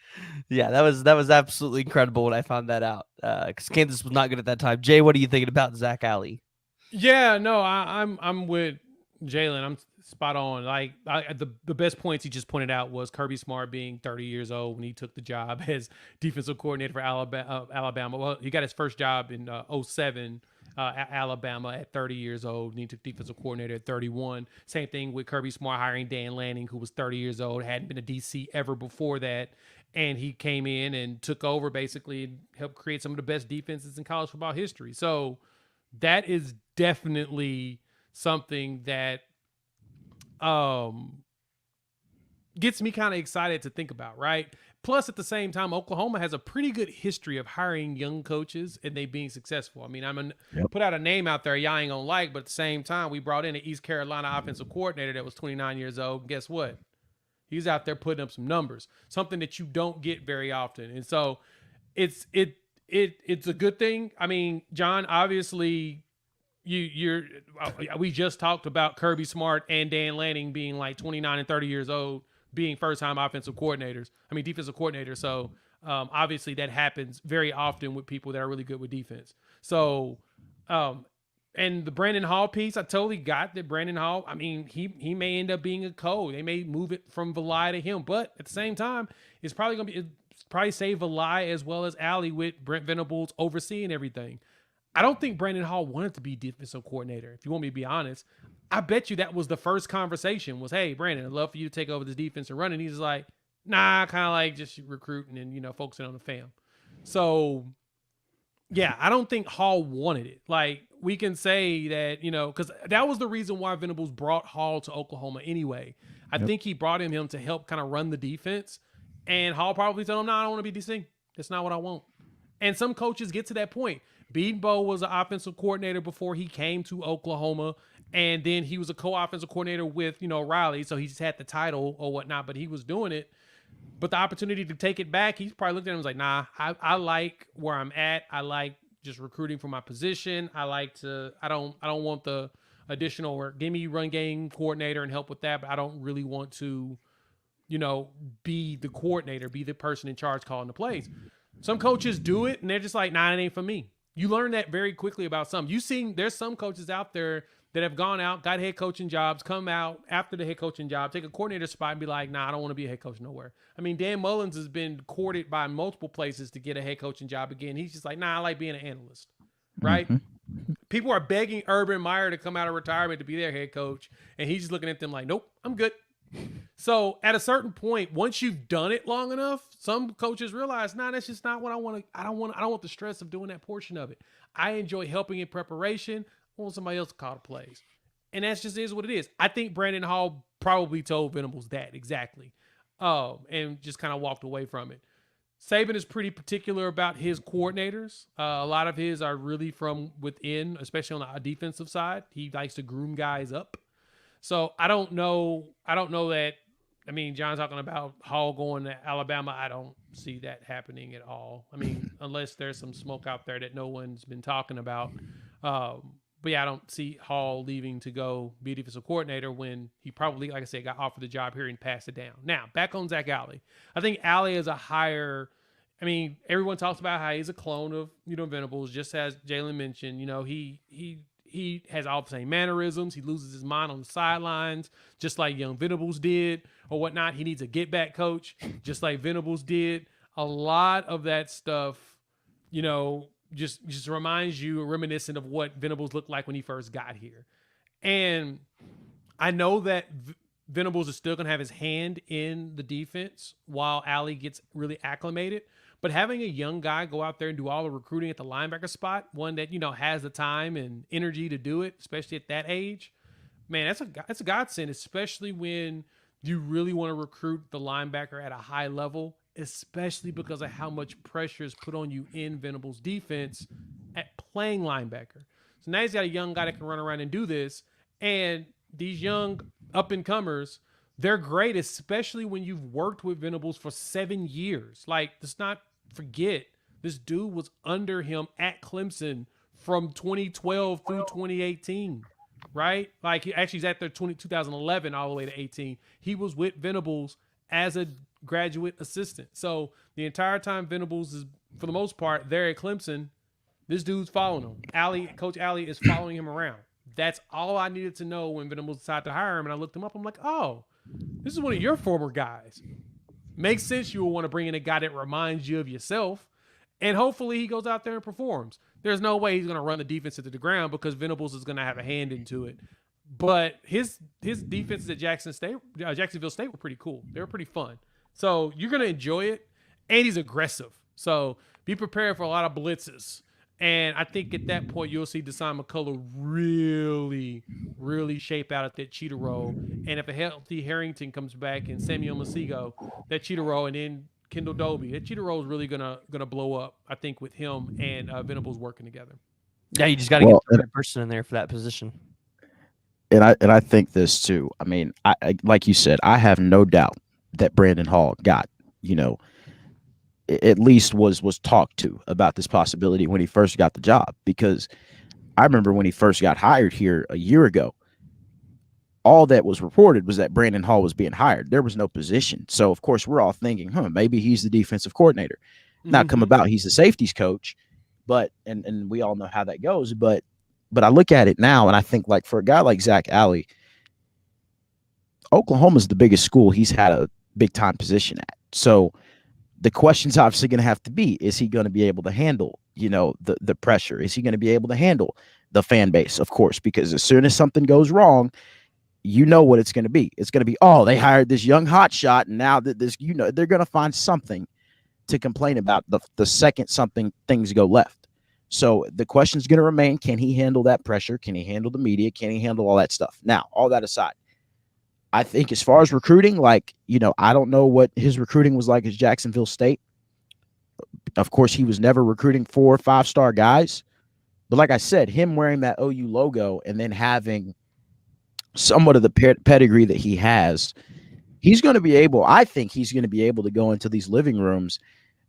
Yeah, that was absolutely incredible when I found that out, because Kansas was not good at that time. Jay, what are you thinking about Zach Alley? Yeah, no, I'm with Jalen. I'm spot on. Like, the best points he just pointed out was Kirby Smart being 30 years old when he took the job as defensive coordinator for Alabama. Well, he got his first job in 2007 at Alabama at 30 years old, and he took defensive coordinator at 31. Same thing with Kirby Smart hiring Dan Lanning, who was 30 years old, hadn't been a DC ever before that, and he came in and took over basically and helped create some of the best defenses in college football history. So that is definitely something that gets me kind of excited to think about, right? Plus, at the same time, Oklahoma has a pretty good history of hiring young coaches and they being successful. I mean, I'm going to put out a name out there y'all ain't going to like, but at the same time, we brought in an East Carolina offensive coordinator that was 29 years old. And guess what? He's out there putting up some numbers, something that you don't get very often. And so it's a good thing. I mean, John, obviously, we just talked about Kirby Smart and Dan Lanning being like 29 and 30 years old, being first-time defensive coordinators. So obviously that happens very often with people that are really good with defense. So, and the Brandon Hall piece, I totally got that. Brandon Hall, I mean, he may end up being a coach. They may move it from Valai to him, but at the same time, it's probably save Valai as well as Alley with Brent Venables overseeing everything. I don't think Brandon Hall wanted to be defensive coordinator. If you want me to be honest, I bet you that was the first conversation was, hey, Brandon, I'd love for you to take over this defense and run. And he's like, nah, kind of like just recruiting and, focusing on the fam. So Yeah, I don't think Hall wanted it. Like, we can say that, because that was the reason why Venables brought Hall to Oklahoma anyway. I Yep. think he brought him to help kind of run the defense. And Hall probably told him, no, I don't want to be DC. That's not what I want. And some coaches get to that point. Beanbo was an offensive coordinator before he came to Oklahoma. And then he was a co-offensive coordinator with, Riley. So he just had the title or whatnot, but he was doing it. But the opportunity to take it back, he's probably looked at him and was like, nah, I like where I'm at. I like just recruiting for my position. I don't want the additional work. Give me run game coordinator and help with that, but I don't really want to, be the coordinator, be the person in charge calling the plays. Some coaches do it and they're just like, nah, it ain't for me. You learn that very quickly about some. There's some coaches out there that have gone out, got head coaching jobs, come out after the head coaching job, take a coordinator spot and be like, nah, I don't want to be a head coach nowhere. I mean, Dan Mullins has been courted by multiple places to get a head coaching job again. He's just like, nah, I like being an analyst, right? Mm-hmm. People are begging Urban Meyer to come out of retirement to be their head coach, and he's just looking at them like, nope, I'm good. So at a certain point, once you've done it long enough, some coaches realize, nah, that's just not what I want. I don't want the stress of doing that portion of it. I enjoy helping in preparation. I want somebody else to call the plays. And that's just is what it is. I think Brandon Hall probably told Venables that exactly. And just kind of walked away from it. Saban is pretty particular about his coordinators. A lot of his are really from within, especially on the defensive side. He likes to groom guys up. So I don't know that. I mean, John's talking about Hall going to Alabama. I don't see that happening at all. I mean, unless there's some smoke out there that no one's been talking about. But yeah, I don't see Hall leaving to go be defensive coordinator when he probably, like I said, got offered the job here and passed it down. Now, back on Zach Alley. I think Alley is a higher, I mean, everyone talks about how he's a clone of, Venables, just as Jalen mentioned. He has all the same mannerisms. He loses his mind on the sidelines, just like young Venables did or whatnot. He needs a get-back coach, just like Venables did. A lot of that stuff, just reminds you, reminiscent of what Venables looked like when he first got here. And I know that Venables is still going to have his hand in the defense while Alley gets really acclimated. But having a young guy go out there and do all the recruiting at the linebacker spot, one that, has the time and energy to do it, especially at that age, man, that's a godsend, especially when you really want to recruit the linebacker at a high level, especially because of how much pressure is put on you in Venables' defense at playing linebacker. So now he's got a young guy that can run around and do this. And these young up-and-comers, they're great, especially when you've worked with Venables for 7 years. Like, let's not forget, this dude was under him at Clemson from 2012 through 2018, right? Like, he's at there 2011 all the way to 18. He was with Venables as a graduate assistant. So the entire time Venables is, for the most part, there at Clemson, this dude's following him. Coach Alley is following him around. That's all I needed to know when Venables decided to hire him. And I looked him up. I'm like, oh, this is one of your former guys. Makes sense you will want to bring in a guy that reminds you of yourself. And hopefully he goes out there and performs. There's no way he's going to run the defense into the ground because Venables is going to have a hand into it. But his defenses at Jacksonville State were pretty cool. They were pretty fun. So you're going to enjoy it. And he's aggressive. So be prepared for a lot of blitzes. And I think at that point, you'll see Deshaun McCullough really, really shape out at that cheetah role. And if a healthy Harrington comes back and Samuel Masigo, that cheetah role, and then Kendall Dobie, that cheetah role is really gonna blow up, I think, with him and Venables working together. Yeah, you just got to get the right person in there for that position. And I think this too. I mean, I like you said, I have no doubt that Brandon Hall got, at least was talked to about this possibility when he first got the job, because I remember when he first got hired here a year ago, all that was reported was that Brandon Hall was being hired. There was no position. So of course we're all thinking, maybe he's the defensive coordinator. Not come about, he's the safeties coach, but and we all know how that goes. But I look at it now and I think, like, for a guy like Zach Alley, Oklahoma's the biggest school he's had a big time position at. So the question's obviously going to have to be, is he going to be able to handle, the pressure? Is he going to be able to handle the fan base? Of course, because as soon as something goes wrong, what it's going to be. It's going to be, oh, they hired this young hotshot, and now that this, they're going to find something to complain about the second things go left. So the question is going to remain, can he handle that pressure? Can he handle the media? Can he handle all that stuff? Now, all that aside, I think as far as recruiting, like, I don't know what his recruiting was like at Jacksonville State. Of course, he was never recruiting 4 or 5-star guys. But like I said, him wearing that OU logo and then having somewhat of the pedigree that he has, I think he's going to be able to go into these living rooms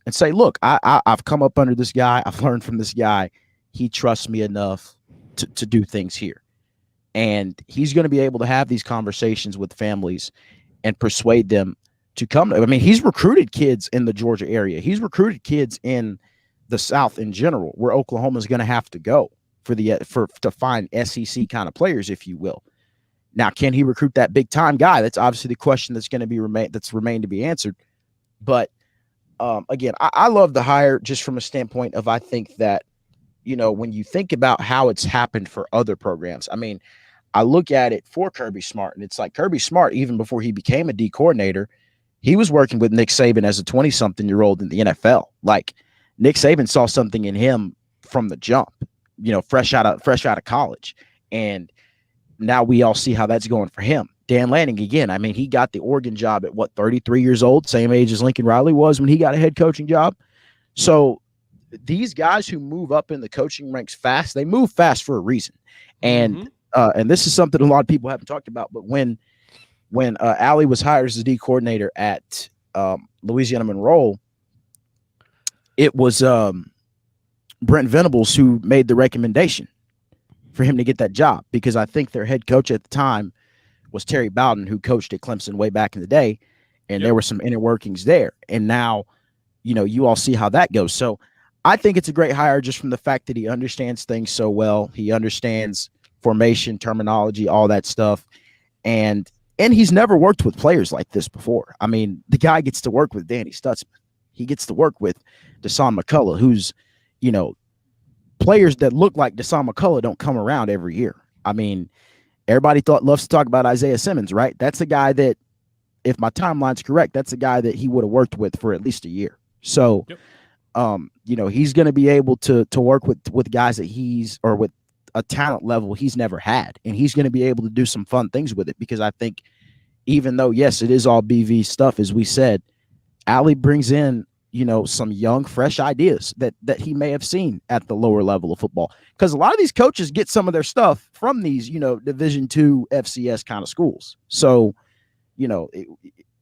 and say, look, I've come up under this guy. I've learned from this guy. He trusts me enough to do things here. And he's going to be able to have these conversations with families and persuade them to come. I mean, he's recruited kids in the Georgia area. He's recruited kids in the South in general, where Oklahoma is going to have to go to find SEC kind of players, if you will. Now, can he recruit that big time guy? That's obviously the question that's going to be remained to be answered. But again, I love the hire just from a standpoint of, I think that, when you think about how it's happened for other programs, I mean, I look at it for Kirby Smart, and it's like Kirby Smart, even before he became a D coordinator, he was working with Nick Saban as a 20-something-year-old in the NFL. Like, Nick Saban saw something in him from the jump, fresh out of college. And now we all see how that's going for him. Dan Lanning, again, I mean, he got the Oregon job at 33 years old, same age as Lincoln Riley was when he got a head coaching job. So these guys who move up in the coaching ranks fast, they move fast for a reason. And this is something a lot of people haven't talked about, but when Allie was hired as the D coordinator at Louisiana Monroe, it was Brent Venables who made the recommendation for him to get that job, because I think their head coach at the time was Terry Bowden, who coached at Clemson way back in the day, and there were some inner workings there. And now, you all see how that goes. So I think it's a great hire just from the fact that he understands things so well. He understands formation, terminology, all that stuff. And he's never worked with players like this before. I mean, the guy gets to work with Danny Stutzman. He gets to work with Deshaun McCullough, who's, players that look like Deshaun McCullough don't come around every year. I mean, everybody loves to talk about Isaiah Simmons, right? That's a guy that, if my timeline's correct, that's a guy that he would have worked with for at least a year. So, he's going to be able to work with guys that with a talent level he's never had. And he's going to be able to do some fun things with it, because I think, even though, yes, it is all BV stuff, as we said, Allie brings in, some young, fresh ideas that he may have seen at the lower level of football. Because a lot of these coaches get some of their stuff from these, Division II FCS kind of schools. So,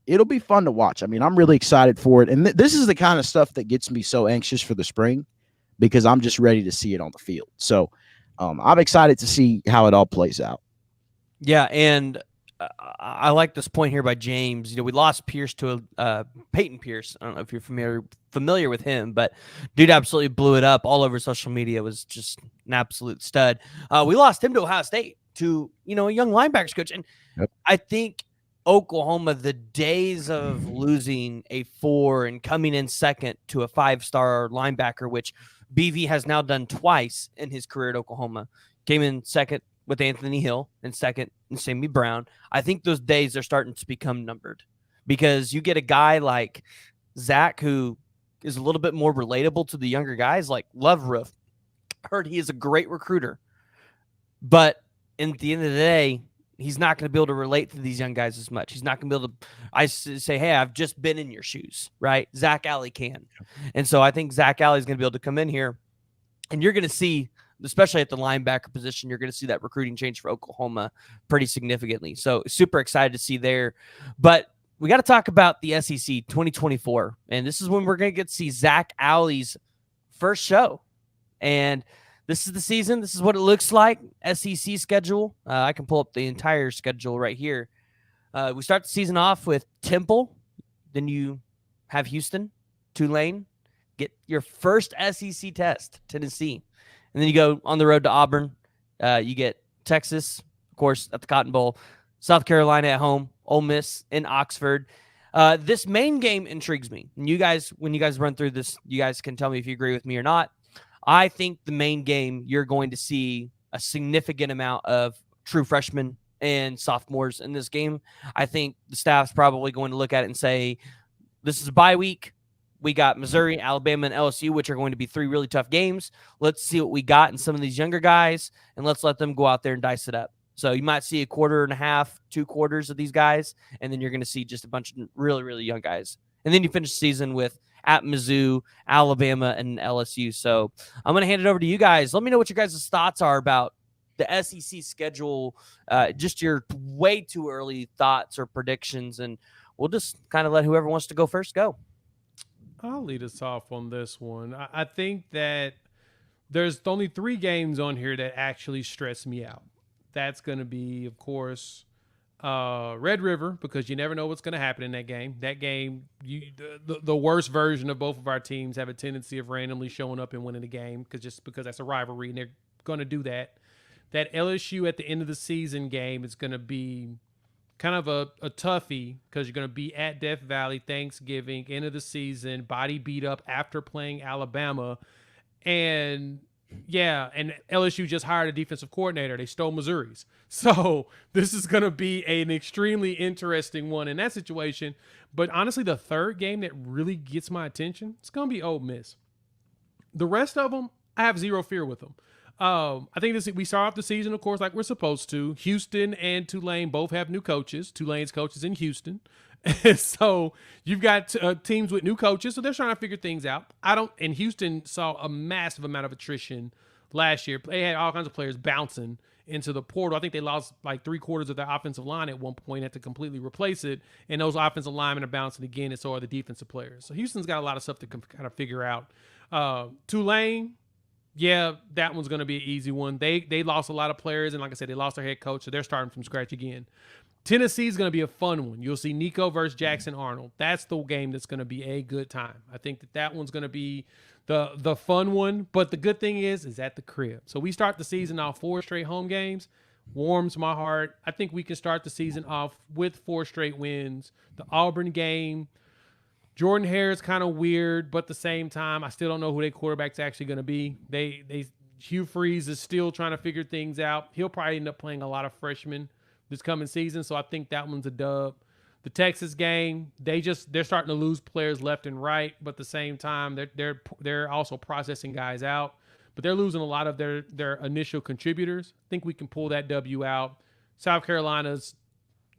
it'll be fun to watch. I mean, I'm really excited for it. And this is the kind of stuff that gets me so anxious for the spring, because I'm just ready to see it on the field. So I'm excited to see how it all plays out. Yeah, and I like this point here by James. We lost Pierce to Peyton Pierce. I don't know if you're familiar with him, but dude absolutely blew it up all over social media. Was just an absolute stud. We lost him to Ohio State, to a young linebackers coach, and I think Oklahoma, the days of losing a 4 and coming in second to a 5-star linebacker, which BV has now done twice in his career at Oklahoma, came in second with Anthony Hill and second and Sammy Brown. I think those days are starting to become numbered, because you get a guy like Zach, who is a little bit more relatable to the younger guys, like Love Roof. Heard he is a great recruiter, but at the end of the day, he's not going to be able to relate to these young guys as much. He's not going to be able to say, hey, I've just been in your shoes, right? Zach Alley can. And so I think Zach Alley is going to be able to come in here, and you're going to see, especially at the linebacker position, you're going to see that recruiting change for Oklahoma pretty significantly. So super excited to see there. But we got to talk about the SEC 2024. And this is when we're going to get to see Zach Alley's first show. And this is the season. This is what it looks like. SEC schedule. I can pull up the entire schedule right here. We start the season off with Temple. Then you have Houston, Tulane. Get your first SEC test, Tennessee. And then you go on the road to Auburn. You get Texas, of course, at the Cotton Bowl. South Carolina at home. Ole Miss in Oxford. This main game intrigues me. And when you guys run through this, you guys can tell me if you agree with me or not. I think the main game, you're going to see a significant amount of true freshmen and sophomores in this game. I think the staff's probably going to look at it and say, this is a bye week. we got Missouri, Alabama, and LSU, which are going to be 3 really tough games. Let's see what we got in some of these younger guys, and let's let them go out there and dice it up. So you might see a quarter and a half, 2 quarters of these guys, and then you're going to see just a bunch of really, really young guys. And then you finish the season with at Mizzou, Alabama, and LSU. So I'm going to hand it over to you guys. Let me know what your guys' thoughts are about the SEC schedule, just your way too early thoughts or predictions, and we'll just kind of let whoever wants to go first go. I'll lead us off on this one. I think that there's only 3 games on here that actually stress me out. That's going to be, of course, Red River, because you never know what's going to happen in that game. That game, the worst version of both of our teams have a tendency of randomly showing up and winning the game because that's a rivalry, and they're going to do that. That LSU at the end of the season game is going to be kind of a toughie because you're going to be at Death Valley, Thanksgiving, end of the season, body beat up after playing Alabama. And LSU just hired a defensive coordinator. They stole Missouri's. So this is going to be an extremely interesting one in that situation. But honestly, the third game that really gets my attention, it's going to be Ole Miss. The rest of them, I have zero fear with them. I think we start off the season, of course, like we're supposed to. Houston and Tulane both have new coaches. Tulane's coaches in Houston. And so you've got teams with new coaches, so they're trying to figure things out. And Houston saw a massive amount of attrition last year. They had all kinds of players bouncing into the portal. I think they lost like 3/4 of their offensive line at one point, had to completely replace it. And those offensive linemen are bouncing again, and so are the defensive players. So Houston's got a lot of stuff to kind of figure out. Tulane, yeah, that one's going to be an easy one. They lost a lot of players, and like I said, they lost their head coach, so they're starting from scratch again. Tennessee's going to be a fun one. You'll see Nico versus Jackson Arnold. That's the game that's going to be a good time. I think that one's going to be the fun one. But the good thing is at the crib. So we start the season off 4 straight home games. Warms my heart. I think we can start the season off with 4 straight wins. The Auburn game, Jordan Hare is kind of weird, but at the same time, I still don't know who their quarterback's actually going to be. Hugh Freeze is still trying to figure things out. He'll probably end up playing a lot of freshmen this coming season, so I think that one's a dub. The Texas game, they're starting to lose players left and right, but at the same time, they're also processing guys out. But they're losing a lot of their initial contributors. I think we can pull that W out. South Carolina's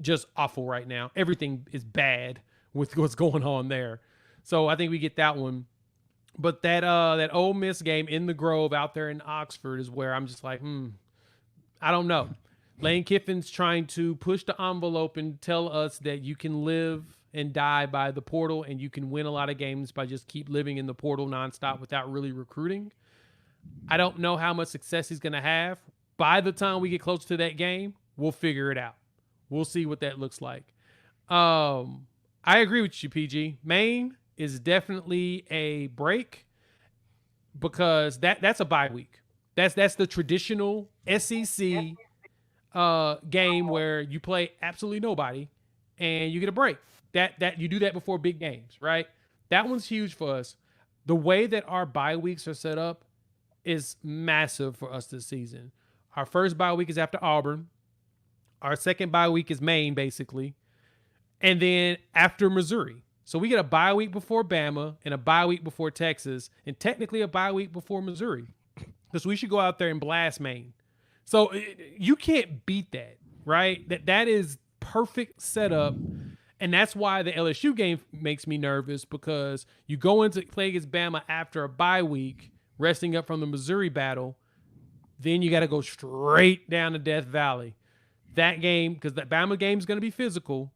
just awful right now. Everything is bad with what's going on there. So I think we get that one. But that Ole Miss game in the Grove out there in Oxford is where I'm just like, I don't know. Lane Kiffin's trying to push the envelope and tell us that you can live and die by the portal, and you can win a lot of games by just keep living in the portal nonstop without really recruiting. I don't know how much success he's going to have. By the time we get close to that game, we'll figure it out. We'll see what that looks like. I agree with you, PG. Maine is definitely a break because that's a bye week. That's the traditional SEC game where you play absolutely nobody and you get a break. That you do that before big games, right? That one's huge for us. The way that our bye weeks are set up is massive for us this season. Our first bye week is after Auburn. Our second bye week is Maine, basically. And then after Missouri. So we get a bye week before Bama and a bye week before Texas and technically a bye week before Missouri. Because we should go out there and blast Maine. So you can't beat that, right? That is perfect setup. And that's why the LSU game makes me nervous, because you go into play against Bama after a bye week, resting up from the Missouri battle. Then you got to go straight down to Death Valley. That game, because the Bama game is going to be physical,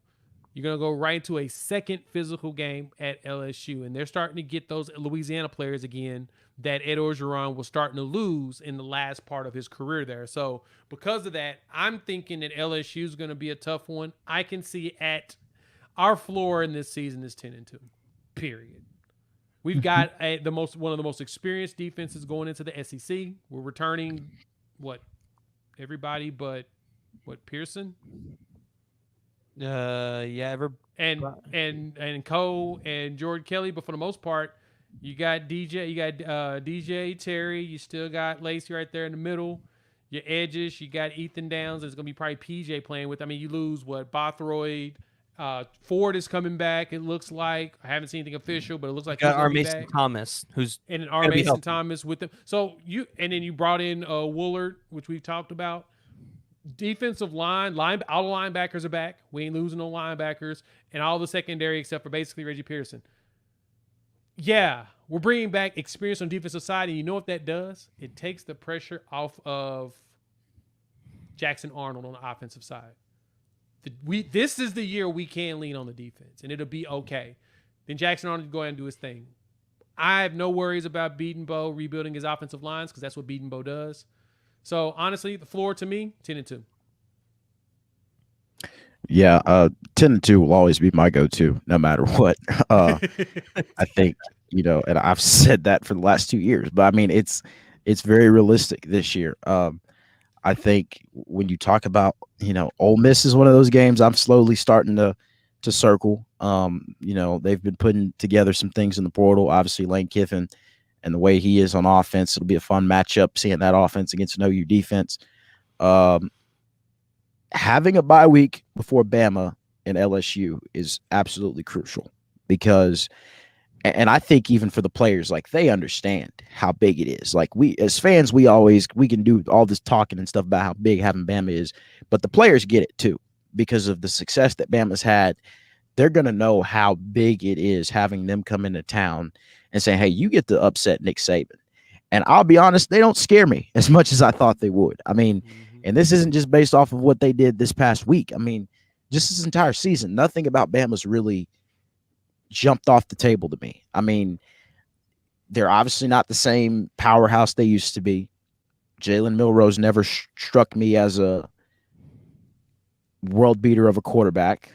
you're going to go right into a second physical game at LSU. And they're starting to get those Louisiana players again that Ed Orgeron was starting to lose in the last part of his career there. So because of that, I'm thinking that LSU is going to be a tough one. I can see at our floor in this season is 10-2, period. We've got one of the most experienced defenses going into the SEC. We're returning everybody but Pearson. And Cole and Jordan Kelly, but for the most part, you got DJ Terry, you still got Lacey right there in the middle. Your edges, you got Ethan Downs. There's gonna be probably PJ playing with. I mean, you lose Bothroyd, Ford is coming back. It looks like I haven't seen anything official, but it looks like he's Got our going to be Mason back. Thomas, who's And our gonna be Mason healthy. Thomas with them. So then you brought in Woolard, which we've talked about. Defensive line, all the linebackers are back. We ain't losing no linebackers, and all the secondary except for basically Reggie Pearson. Yeah, we're bringing back experience on the defensive side, and you know what that does? It takes the pressure off of Jackson Arnold on the offensive side. This is the year we can lean on the defense, and it'll be okay. Then Jackson Arnold can go ahead and do his thing. I have no worries about Beatonbow rebuilding his offensive lines because that's what Beatonbow does. So honestly, the floor to me, 10-2. Yeah, 10-2 will always be my go-to, no matter what. I think, and I've said that for the last 2 years, but I mean, it's very realistic this year. I think when you talk about, Ole Miss is one of those games I'm slowly starting to circle. They've been putting together some things in the portal. Obviously, Lane Kiffin and the way he is on offense, it'll be a fun matchup seeing that offense against an OU defense. Having a bye week before Bama and LSU is absolutely crucial because, and I think even for the players, like they understand how big it is. Like we, as fans, we can do all this talking and stuff about how big having Bama is, but the players get it too because of the success that Bama's had. They're going to know how big it is having them come into town and say, hey, you get to upset Nick Saban. And I'll be honest, they don't scare me as much as I thought they would. I mean, and this isn't just based off of what they did this past week. I mean, just this entire season, nothing about Bama's really jumped off the table to me. I mean, they're obviously not the same powerhouse they used to be. Jalen Milroe never struck me as a world beater of a quarterback.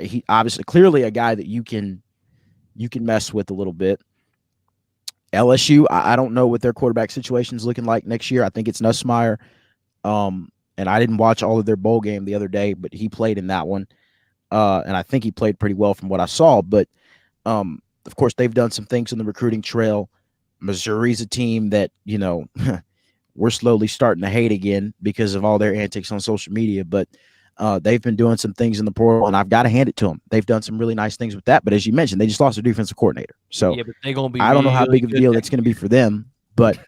He obviously clearly a guy that you can mess with a little bit. LSU, I don't know what their quarterback situation is looking like next year. I think it's Nussmeier. And I didn't watch all of their bowl game the other day, but he played in that one. And I think he played pretty well from what I saw. But, of course, they've done some things in the recruiting trail. Missouri's a team that, we're slowly starting to hate again because of all their antics on social media. But they've been doing some things in the portal, and I've got to hand it to them. They've done some really nice things with that. But as you mentioned, they just lost their defensive coordinator. So yeah, but they're gonna be I don't know how really big of a good deal next that's going to be for them. But,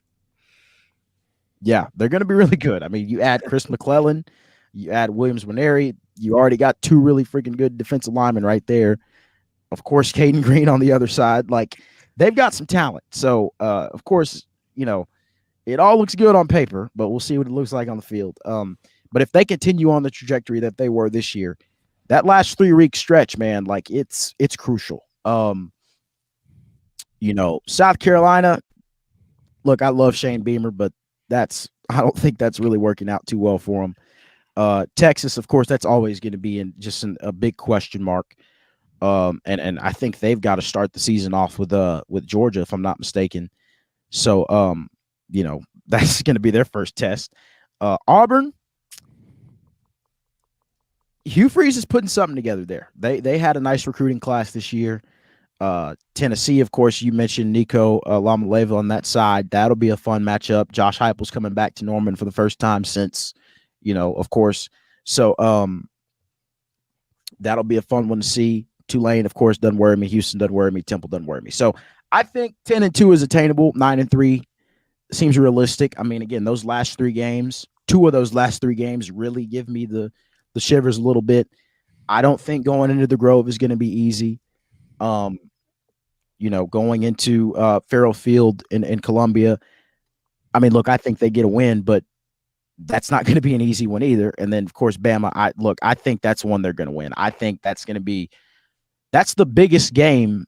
yeah, they're going to be really good. I mean, you add Chris McClellan, you add Williams Winery, you already got two really freaking good defensive linemen right there. Of course, Caden Green on the other side. Like, they've got some talent. So, of course, it all looks good on paper, but we'll see what it looks like on the field. But if they continue on the trajectory that they were this year, that last 3-week stretch, man, like it's crucial. South Carolina, look, I love Shane Beamer, but I don't think that's really working out too well for him. Texas, of course, that's always going to be a big question mark. And I think they've got to start the season off with Georgia, if I'm not mistaken. So, that's going to be their first test. Auburn, Hugh Freeze is putting something together there. They had a nice recruiting class this year. Tennessee, of course, you mentioned Nico Lamaleva on that side. That'll be a fun matchup. Josh Heupel's coming back to Norman for the first time since, of course. So that'll be a fun one to see. Tulane, of course, doesn't worry me. Houston doesn't worry me. Temple doesn't worry me. So I think 10-2 is attainable. 9-3 seems realistic. I mean, again, those last 3 games, 2 of those last 3 games really give me the shivers a little bit. I don't think going into the Grove is going to be easy. Going into Farrell Field in Columbia, I mean, look, I think they get a win, but that's not going to be an easy one either. And then, of course, Bama, I think that's one they're going to win. I think that's the biggest game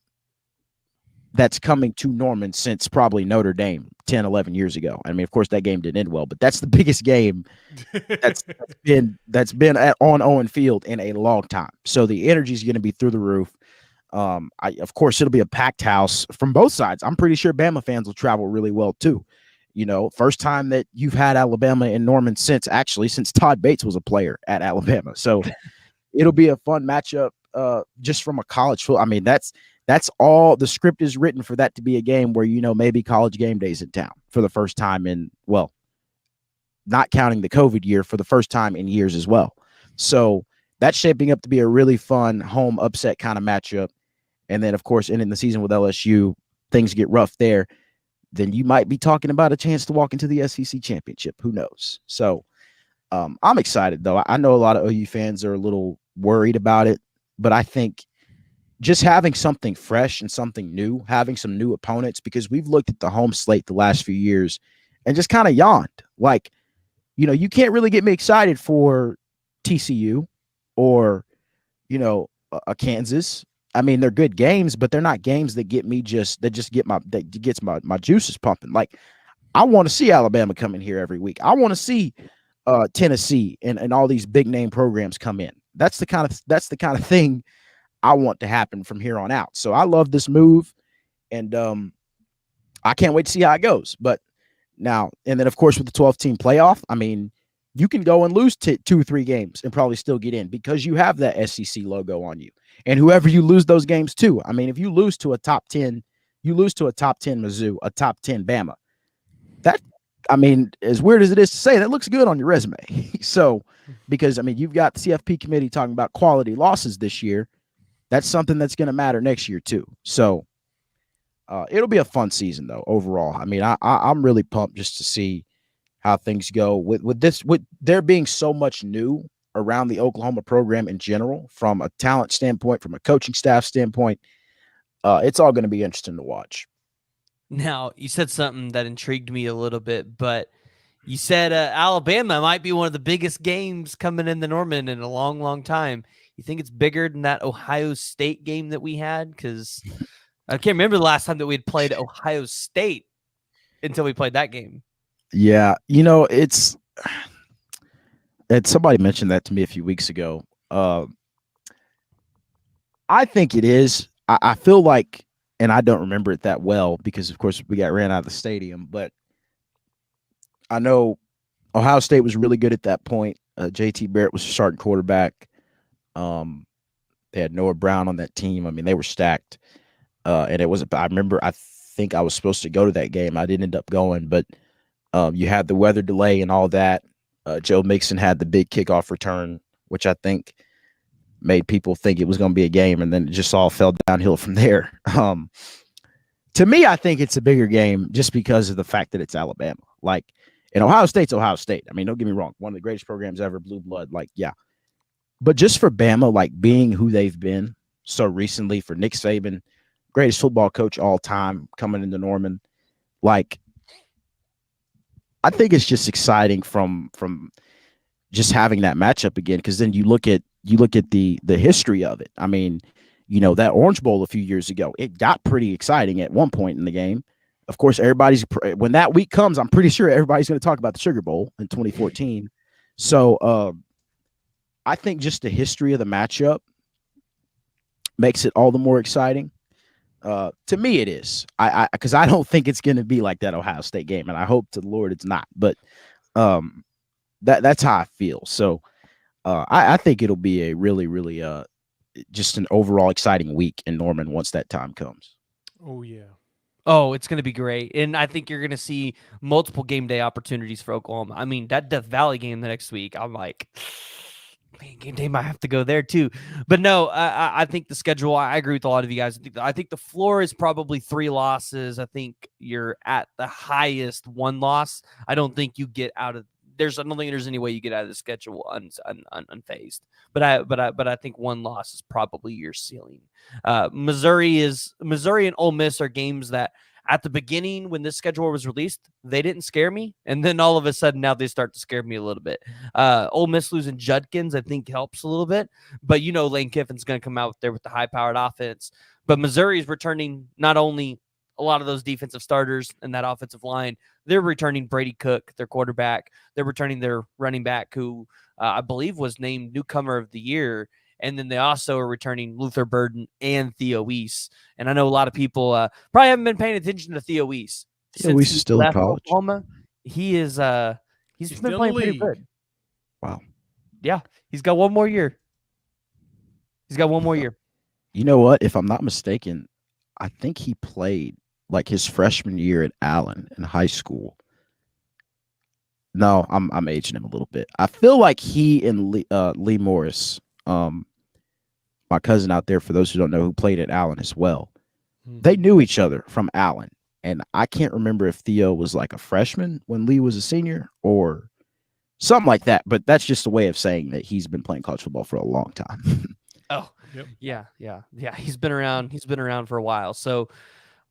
that's coming to Norman since probably Notre Dame 10, 11 years ago. I mean, of course, that game didn't end well, but that's the biggest game that's been on Owen Field in a long time. So the energy is going to be through the roof. Of course, it'll be a packed house from both sides. I'm pretty sure Bama fans will travel really well too. First time that you've had Alabama in Norman since Todd Bates was a player at Alabama. So it'll be a fun matchup just from a college football. I mean, that's all the script is written for that to be a game where, maybe College game days in town for the first time not counting the COVID year, for the first time in years as well. So that's shaping up to be a really fun home upset kind of matchup. And then, of course, ending the season with LSU, things get rough there. Then you might be talking about a chance to walk into the SEC championship. Who knows? So I'm excited, though. I know a lot of OU fans are a little worried about it, but I think just having something fresh and something new, having some new opponents, because we've looked at the home slate the last few years and just kind of yawned. Like, you can't really get me excited for TCU or, a Kansas. I mean, they're good games, but they're not games that get me that gets my juices pumping. Like, I want to see Alabama come in here every week. I want to see Tennessee and all these big name programs come in. That's the kind of thing I want to happen from here on out. So I love this move, and I can't wait to see how it goes. But now, and then of course with the 12-team playoff, I mean, you can go and lose 2 or 3 games and probably still get in because you have that SEC logo on you. And whoever you lose those games to, I mean, if you lose to a top 10, Mizzou, a top 10 Bama. That, I mean, as weird as it is to say, that looks good on your resume. So, because I mean, you've got the CFP committee talking about quality losses this year. That's something that's going to matter next year too. So it'll be a fun season though overall. I mean, I'm really pumped just to see how things go with there being so much new around the Oklahoma program in general, from a talent standpoint, from a coaching staff standpoint. It's all going to be interesting to watch. Now, you said something that intrigued me a little bit, but you said Alabama might be one of the biggest games coming in the Norman in a long, long time. You think it's bigger than that Ohio State game that we had? Because I can't remember the last time that we had played Ohio State until we played that game. Yeah, it's somebody mentioned that to me a few weeks ago. I think it is. I feel like, and I don't remember it that well because, of course, we got ran out of the stadium. But I know Ohio State was really good at that point. JT Barrett was starting quarterback. They had Noah Brown on that team. I mean, they were stacked. And it was. I remember. I think I was supposed to go to that game. I didn't end up going, but you had the weather delay and all that. Joe Mixon had the big kickoff return, which I think made people think it was going to be a game, and then it just all fell downhill from there. To me, I think it's a bigger game just because of the fact that it's Alabama. Like, and Ohio State's Ohio State. I mean, don't get me wrong. One of the greatest programs ever, blue blood. Like, yeah. But just for Bama, like being who they've been so recently, for Nick Saban, greatest football coach all time, coming into Norman, like, I think it's just exciting from just having that matchup again, because then you look at the history of it. I mean, that Orange Bowl a few years ago, it got pretty exciting at one point in the game. Of course, when that week comes, I'm pretty sure everybody's going to talk about the Sugar Bowl in 2014. So I think just the history of the matchup makes it all the more exciting. To me, it is. Because I don't think it's going to be like that Ohio State game, and I hope to the Lord it's not. But that's how I feel. So I think it'll be a really, really just an overall exciting week in Norman once that time comes. Oh yeah. Oh, it's going to be great. And I think you're going to see multiple game day opportunities for Oklahoma. I mean, that Death Valley game the next week, I'm like, man, game day might have to go there too. But no, I think the schedule, I agree with a lot of you guys. I think the floor is probably 3 losses. I think you're at the highest 1 loss. I don't think you get out of I don't think there's any way you get out of the schedule unfazed. But I think 1 loss is probably your ceiling. Missouri and Ole Miss are games that at the beginning when this schedule was released, they didn't scare me, and then all of a sudden now they start to scare me a little bit. Ole Miss losing Judkins I think helps a little bit, but Lane Kiffin's going to come out there with the high-powered offense. But Missouri is returning not only a lot of those defensive starters and that offensive line, they're returning Brady Cook, their quarterback. They're returning their running back, who I believe was named Newcomer of the Year. And then they also are returning Luther Burden and Theo Weiss. And I know a lot of people probably haven't been paying attention to Theo Weiss. Theo Weiss is still in college. Oklahoma. He is he's been playing pretty good. Wow. Yeah, he's got 1 more year. He's got 1 more year. You know what? If I'm not mistaken, I think he played like his freshman year at Allen in high school. No, I'm aging him a little bit. I feel like he and Lee Morris My cousin out there, for those who don't know, who played at Allen as well, they Mhm. knew each other from Allen. And I can't remember if Theo was like a freshman when Lee was a senior or something like that. But that's just a way of saying that he's been playing college football for a long time. Oh, Yep. yeah. He's been around. He's been around for a while. So,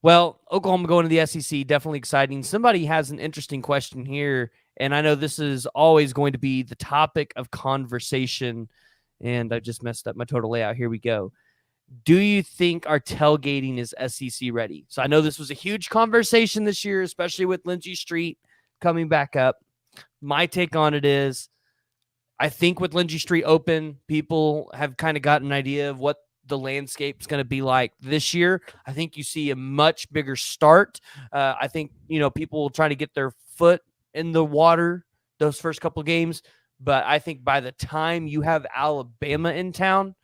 well, Oklahoma going to the SEC, definitely exciting. Somebody has an interesting question here, and I know this is always going to be the topic of conversation. And I just messed up my total layout. Here we go. Do you think our tailgating is SEC ready? So I know this was a huge conversation this year, especially with Lindsey Street coming back up. My take on it is I think with Lindsey Street open, people have kind of gotten an idea of what the landscape is going to be like this year. I think you see a much bigger start. I think, people will try to get their foot in the water those first couple of games. But I think by the time you have Alabama in town,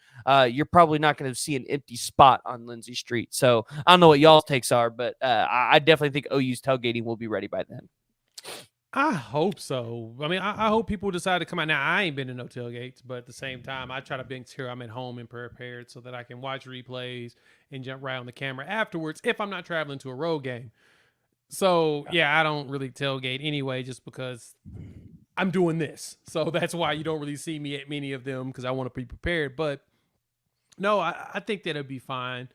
you're probably not going to see an empty spot on Lindsey Street. So I don't know what y'all's takes are, but I definitely think OU's tailgating will be ready by then. I hope so. I mean, I hope people decide to come out. Now, I ain't been to no tailgates, but at the same time, I try to make sure I'm at home and prepared so that I can watch replays and jump right on the camera afterwards if I'm not traveling to a road game. So, yeah, I don't really tailgate anyway just because I'm doing this. So that's why you don't really see me at many of them because I want to be prepared. But no, I think that it'll be fine.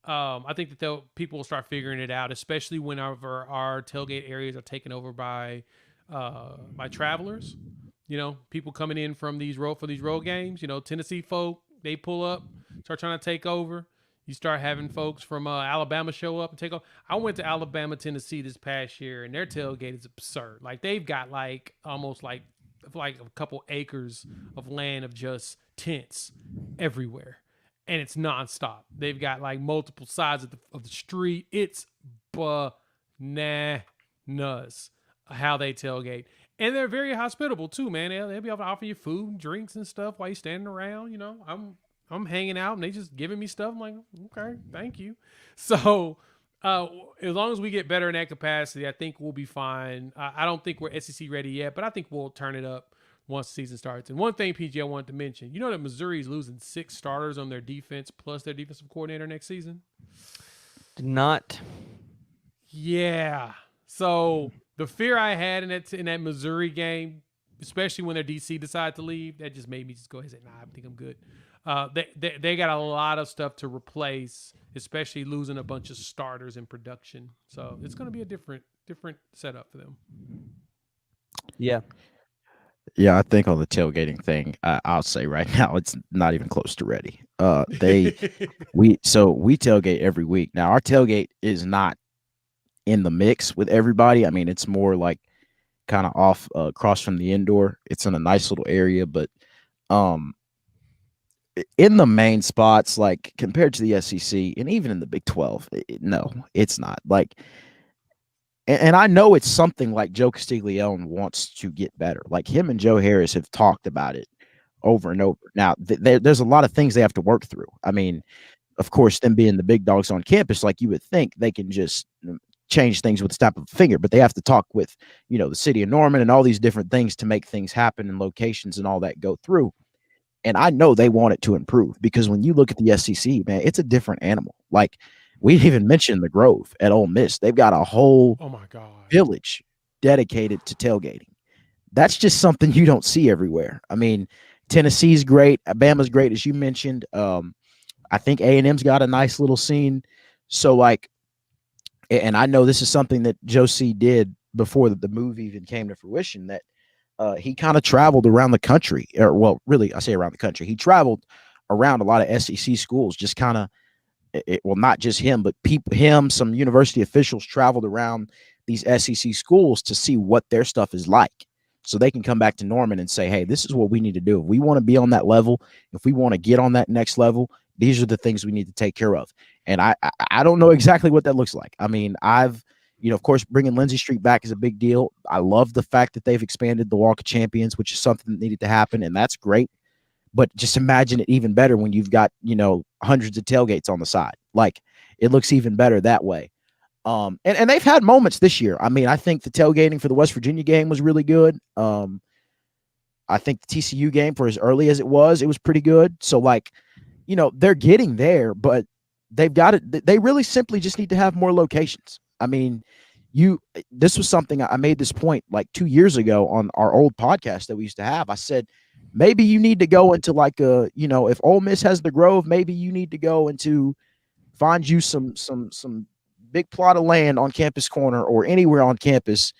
I think that people will start figuring it out, especially whenever our tailgate areas are taken over by travelers. People coming in from these road games. Tennessee folk, they pull up, start trying to take over. You start having folks from Alabama show up and take over. I went to Alabama, Tennessee this past year, and their tailgate is absurd. Like they've got almost like a couple acres of land of just tents everywhere, and it's nonstop. They've got like multiple sides of the street. It's bananas how they tailgate. And they're very hospitable too, man. They'll be able to offer you food and drinks and stuff while you're standing around. I'm hanging out and they just giving me stuff. I'm like, okay, thank you. So as long as we get better in that capacity, I think we'll be fine. I don't think we're SEC ready yet, but I think we'll turn it up once the season starts. And one thing, PG, I wanted to mention, that Missouri's losing 6 starters on their defense plus their defensive coordinator next season? Did not. Yeah. So the fear I had in that Missouri game, especially when their DC decided to leave, that just made me just go ahead and say, nah, I think I'm good. They got a lot of stuff to replace, especially losing a bunch of starters in production. So it's going to be a different setup for them. Yeah. Yeah, I think on the tailgating thing, I'll say right now it's not even close to ready. We tailgate every week. Now our tailgate is not in the mix with everybody. I mean, it's more like kind of off across from the indoor. It's in a nice little area, but in the main spots, like compared to the SEC and even in the Big 12, no, it's not. Like, and I know it's something like Joe Castiglione wants to get better. Like him and Joe Harris have talked about it over and over. Now, there's a lot of things they have to work through. I mean, of course, them being the big dogs on campus, like you would think they can just change things with the snap of a finger, but they have to talk with, the city of Norman and all these different things to make things happen and locations and all that go through. And I know they want it to improve because when you look at the SEC, man, it's a different animal. Like we even mentioned the Grove at Ole Miss. They've got a whole village dedicated to tailgating. That's just something you don't see everywhere. I mean, Tennessee's great. Alabama's great, as you mentioned. I think A&M's got a nice little scene. So, like, and I know this is something that Joe C. did before the movie even came to fruition, that he kind of traveled around the country. Or, well, really, I say around the country. He traveled around a lot of SEC schools, just kind of, well, not just him, but some university officials traveled around these SEC schools to see what their stuff is like. So they can come back to Norman and say, hey, this is what we need to do. If we want to be on that level, if we want to get on that next level, these are the things we need to take care of. And I don't know exactly what that looks like. I mean, of course, bringing Lindsey Street back is a big deal. I love the fact that they've expanded the Walk of Champions, which is something that needed to happen, and that's great. But just imagine it even better when you've got, hundreds of tailgates on the side. Like, it looks even better that way. And they've had moments this year. I mean, I think the tailgating for the West Virginia game was really good. I think the TCU game, for as early as it was pretty good. So like, they're getting there, but they've got it. They really simply just need to have more locations. I mean, this was something I made this point like 2 years ago on our old podcast that we used to have. I said, maybe you need to go into like if Ole Miss has the Grove, maybe you need to go into find you some big plot of land on Campus Corner or anywhere on campus,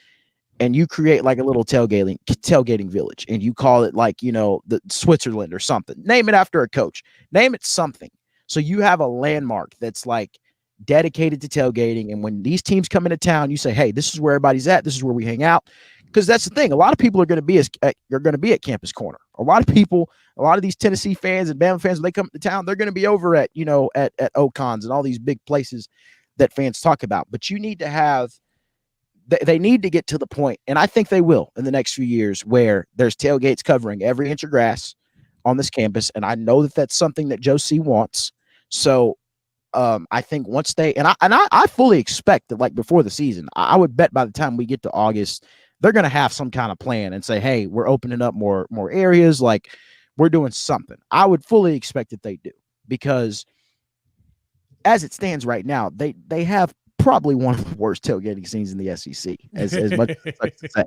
and you create like a little tailgating village, and you call it like the Switzerland or something. Name it after a coach. Name it something. So you have a landmark that's like dedicated to tailgating, and when these teams come into town, you say, "Hey, this is where everybody's at. This is where we hang out." Because that's the thing. A lot of people are going to be at Campus Corner. A lot of these Tennessee fans and Bama fans, when they come to town, they're going to be over at at Ocon's and all these big places that fans talk about. But you need to have. They need to get to the point, and I think they will in the next few years, where there's tailgates covering every inch of grass on this campus, and I know that that's something that Joe C wants. So I think once I fully expect that, like before the season, I would bet by the time we get to August, they're going to have some kind of plan and say, "Hey, we're opening up more areas, like we're doing something." I would fully expect that they do, because as it stands right now, they have probably one of the worst tailgating scenes in the SEC, as much as I like to say.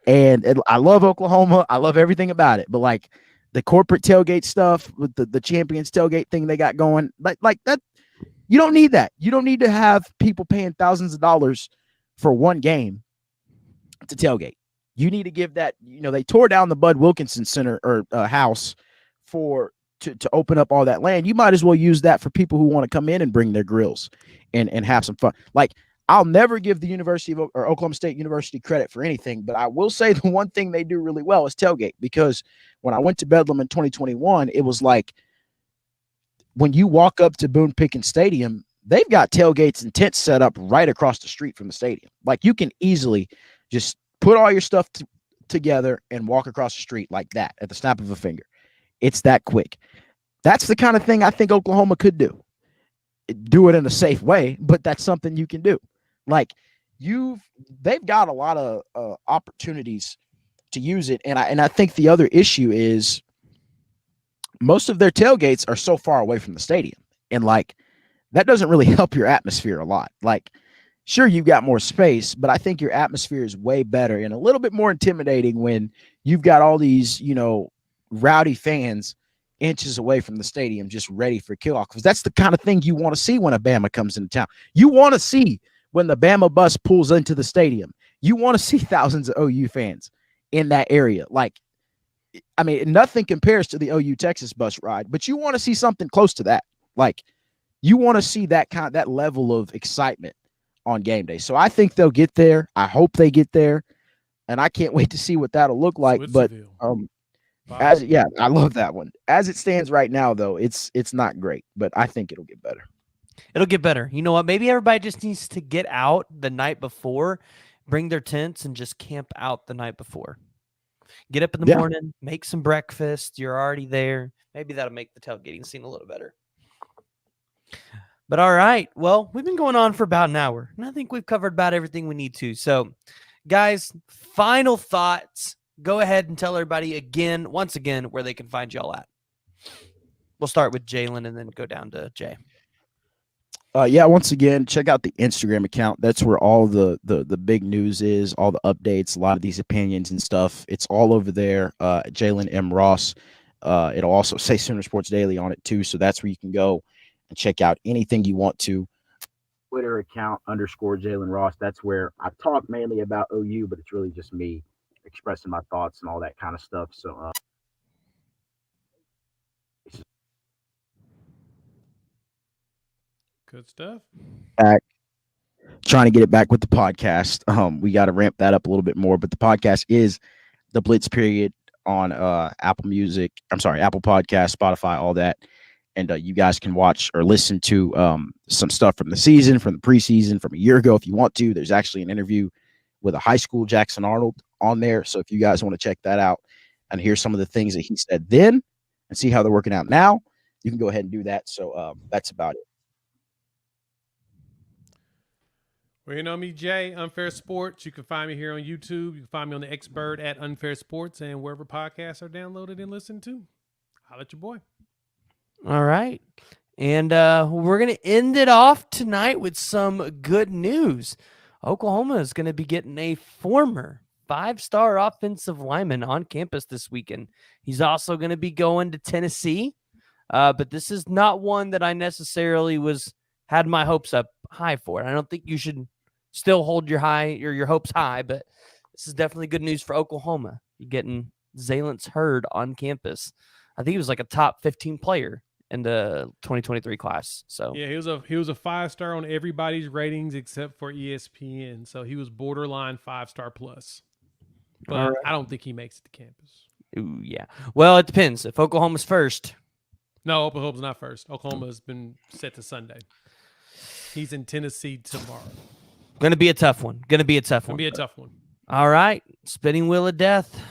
And I love Oklahoma. I love everything about it. But like the corporate tailgate stuff with the Champions tailgate thing they got going, like that, you don't need that. You don't need to have people paying thousands of dollars for one game to tailgate. You need to give that. They tore down the Bud Wilkinson Center or house to open up all that land. You might as well use that for people who want to come in and bring their grills and have some fun. Like, I'll never give the University of or Oklahoma State University credit for anything, but I will say the one thing they do really well is tailgate, because when I went to Bedlam in 2021, it was like when you walk up to Boone Pickens Stadium, they've got tailgates and tents set up right across the street from the stadium. Like, you can easily just put all your stuff together and walk across the street like that at the snap of a finger. It's that quick. That's the kind of thing I think Oklahoma could do. Do it in a safe way, but that's something you can do. Like, they've got a lot of opportunities to use it, and I think the other issue is most of their tailgates are so far away from the stadium, and like that doesn't really help your atmosphere a lot. Like, sure, you've got more space, but I think your atmosphere is way better and a little bit more intimidating when you've got all these rowdy fans inches away from the stadium just ready for kickoff, because that's the kind of thing you want to see when a Bama comes into town. You want to see when the Bama bus pulls into the stadium. You want to see thousands of OU fans in that area. Like, I mean, nothing compares to the OU Texas bus ride, but you want to see something close to that. Like, you want to see that level of excitement on game day. So I think they'll get there. I hope they get there, and I can't wait to see what that'll look like. But I love that one. As it stands right now, though, it's not great, but I think it'll get better. It'll get better. You know what? Maybe everybody just needs to get out the night before, bring their tents, and just camp out the night before. Get up in the morning, make some breakfast. You're already there. Maybe that'll make the tailgating scene a little better. But all right. Well, we've been going on for about an hour, and I think we've covered about everything we need to. So, guys, final thoughts. Go ahead and tell everybody once again, where they can find y'all at. We'll start with Jalen and then go down to Jay. Once again, check out the Instagram account. That's where all the big news is, all the updates, a lot of these opinions and stuff. It's all over there. Jalen M. Ross. It'll also say Sooner Sports Daily on it too. So that's where you can go and check out anything you want to. Twitter account _Jalen Ross. That's where I talk mainly about OU, but it's really just me expressing my thoughts and all that kind of stuff. So good stuff. Trying to get it back with the podcast. We got to ramp that up a little bit more, but the podcast is the Blitz Period on Apple Podcast, Spotify, all that. And you guys can watch or listen to some stuff from the season, from the preseason, from a year ago if you want to. There's actually an interview with a high school Jackson Arnold on there. So if you guys want to check that out and hear some of the things that he said then and see how they're working out now, you can go ahead and do that. So that's about it. Well, you know me, Jay, Unfair Sports. You can find me here on YouTube. You can find me on the X-Bird at Unfair Sports and wherever podcasts are downloaded and listened to. Holla at your boy. All right. And we're going to end it off tonight with some good news. Oklahoma is going to be getting a former 5-star offensive lineman on campus this weekend. He's also going to be going to Tennessee, but this is not one that I necessarily had my hopes up high for. I don't think you should still hold your hopes high, but this is definitely good news for Oklahoma. You're getting Zaylen's Hurd on campus. I think he was like a top 15 player in the 2023 class. So yeah, he was a 5-star on everybody's ratings except for ESPN. So he was borderline 5-star plus. But right. I don't think he makes it to campus. Ooh, yeah. Well, it depends. If Oklahoma's first. No, Oklahoma's not first. Oklahoma's been set to Sunday. He's in Tennessee tomorrow. Going to be a tough one. Gonna be a tough one. All right. Spinning wheel of death.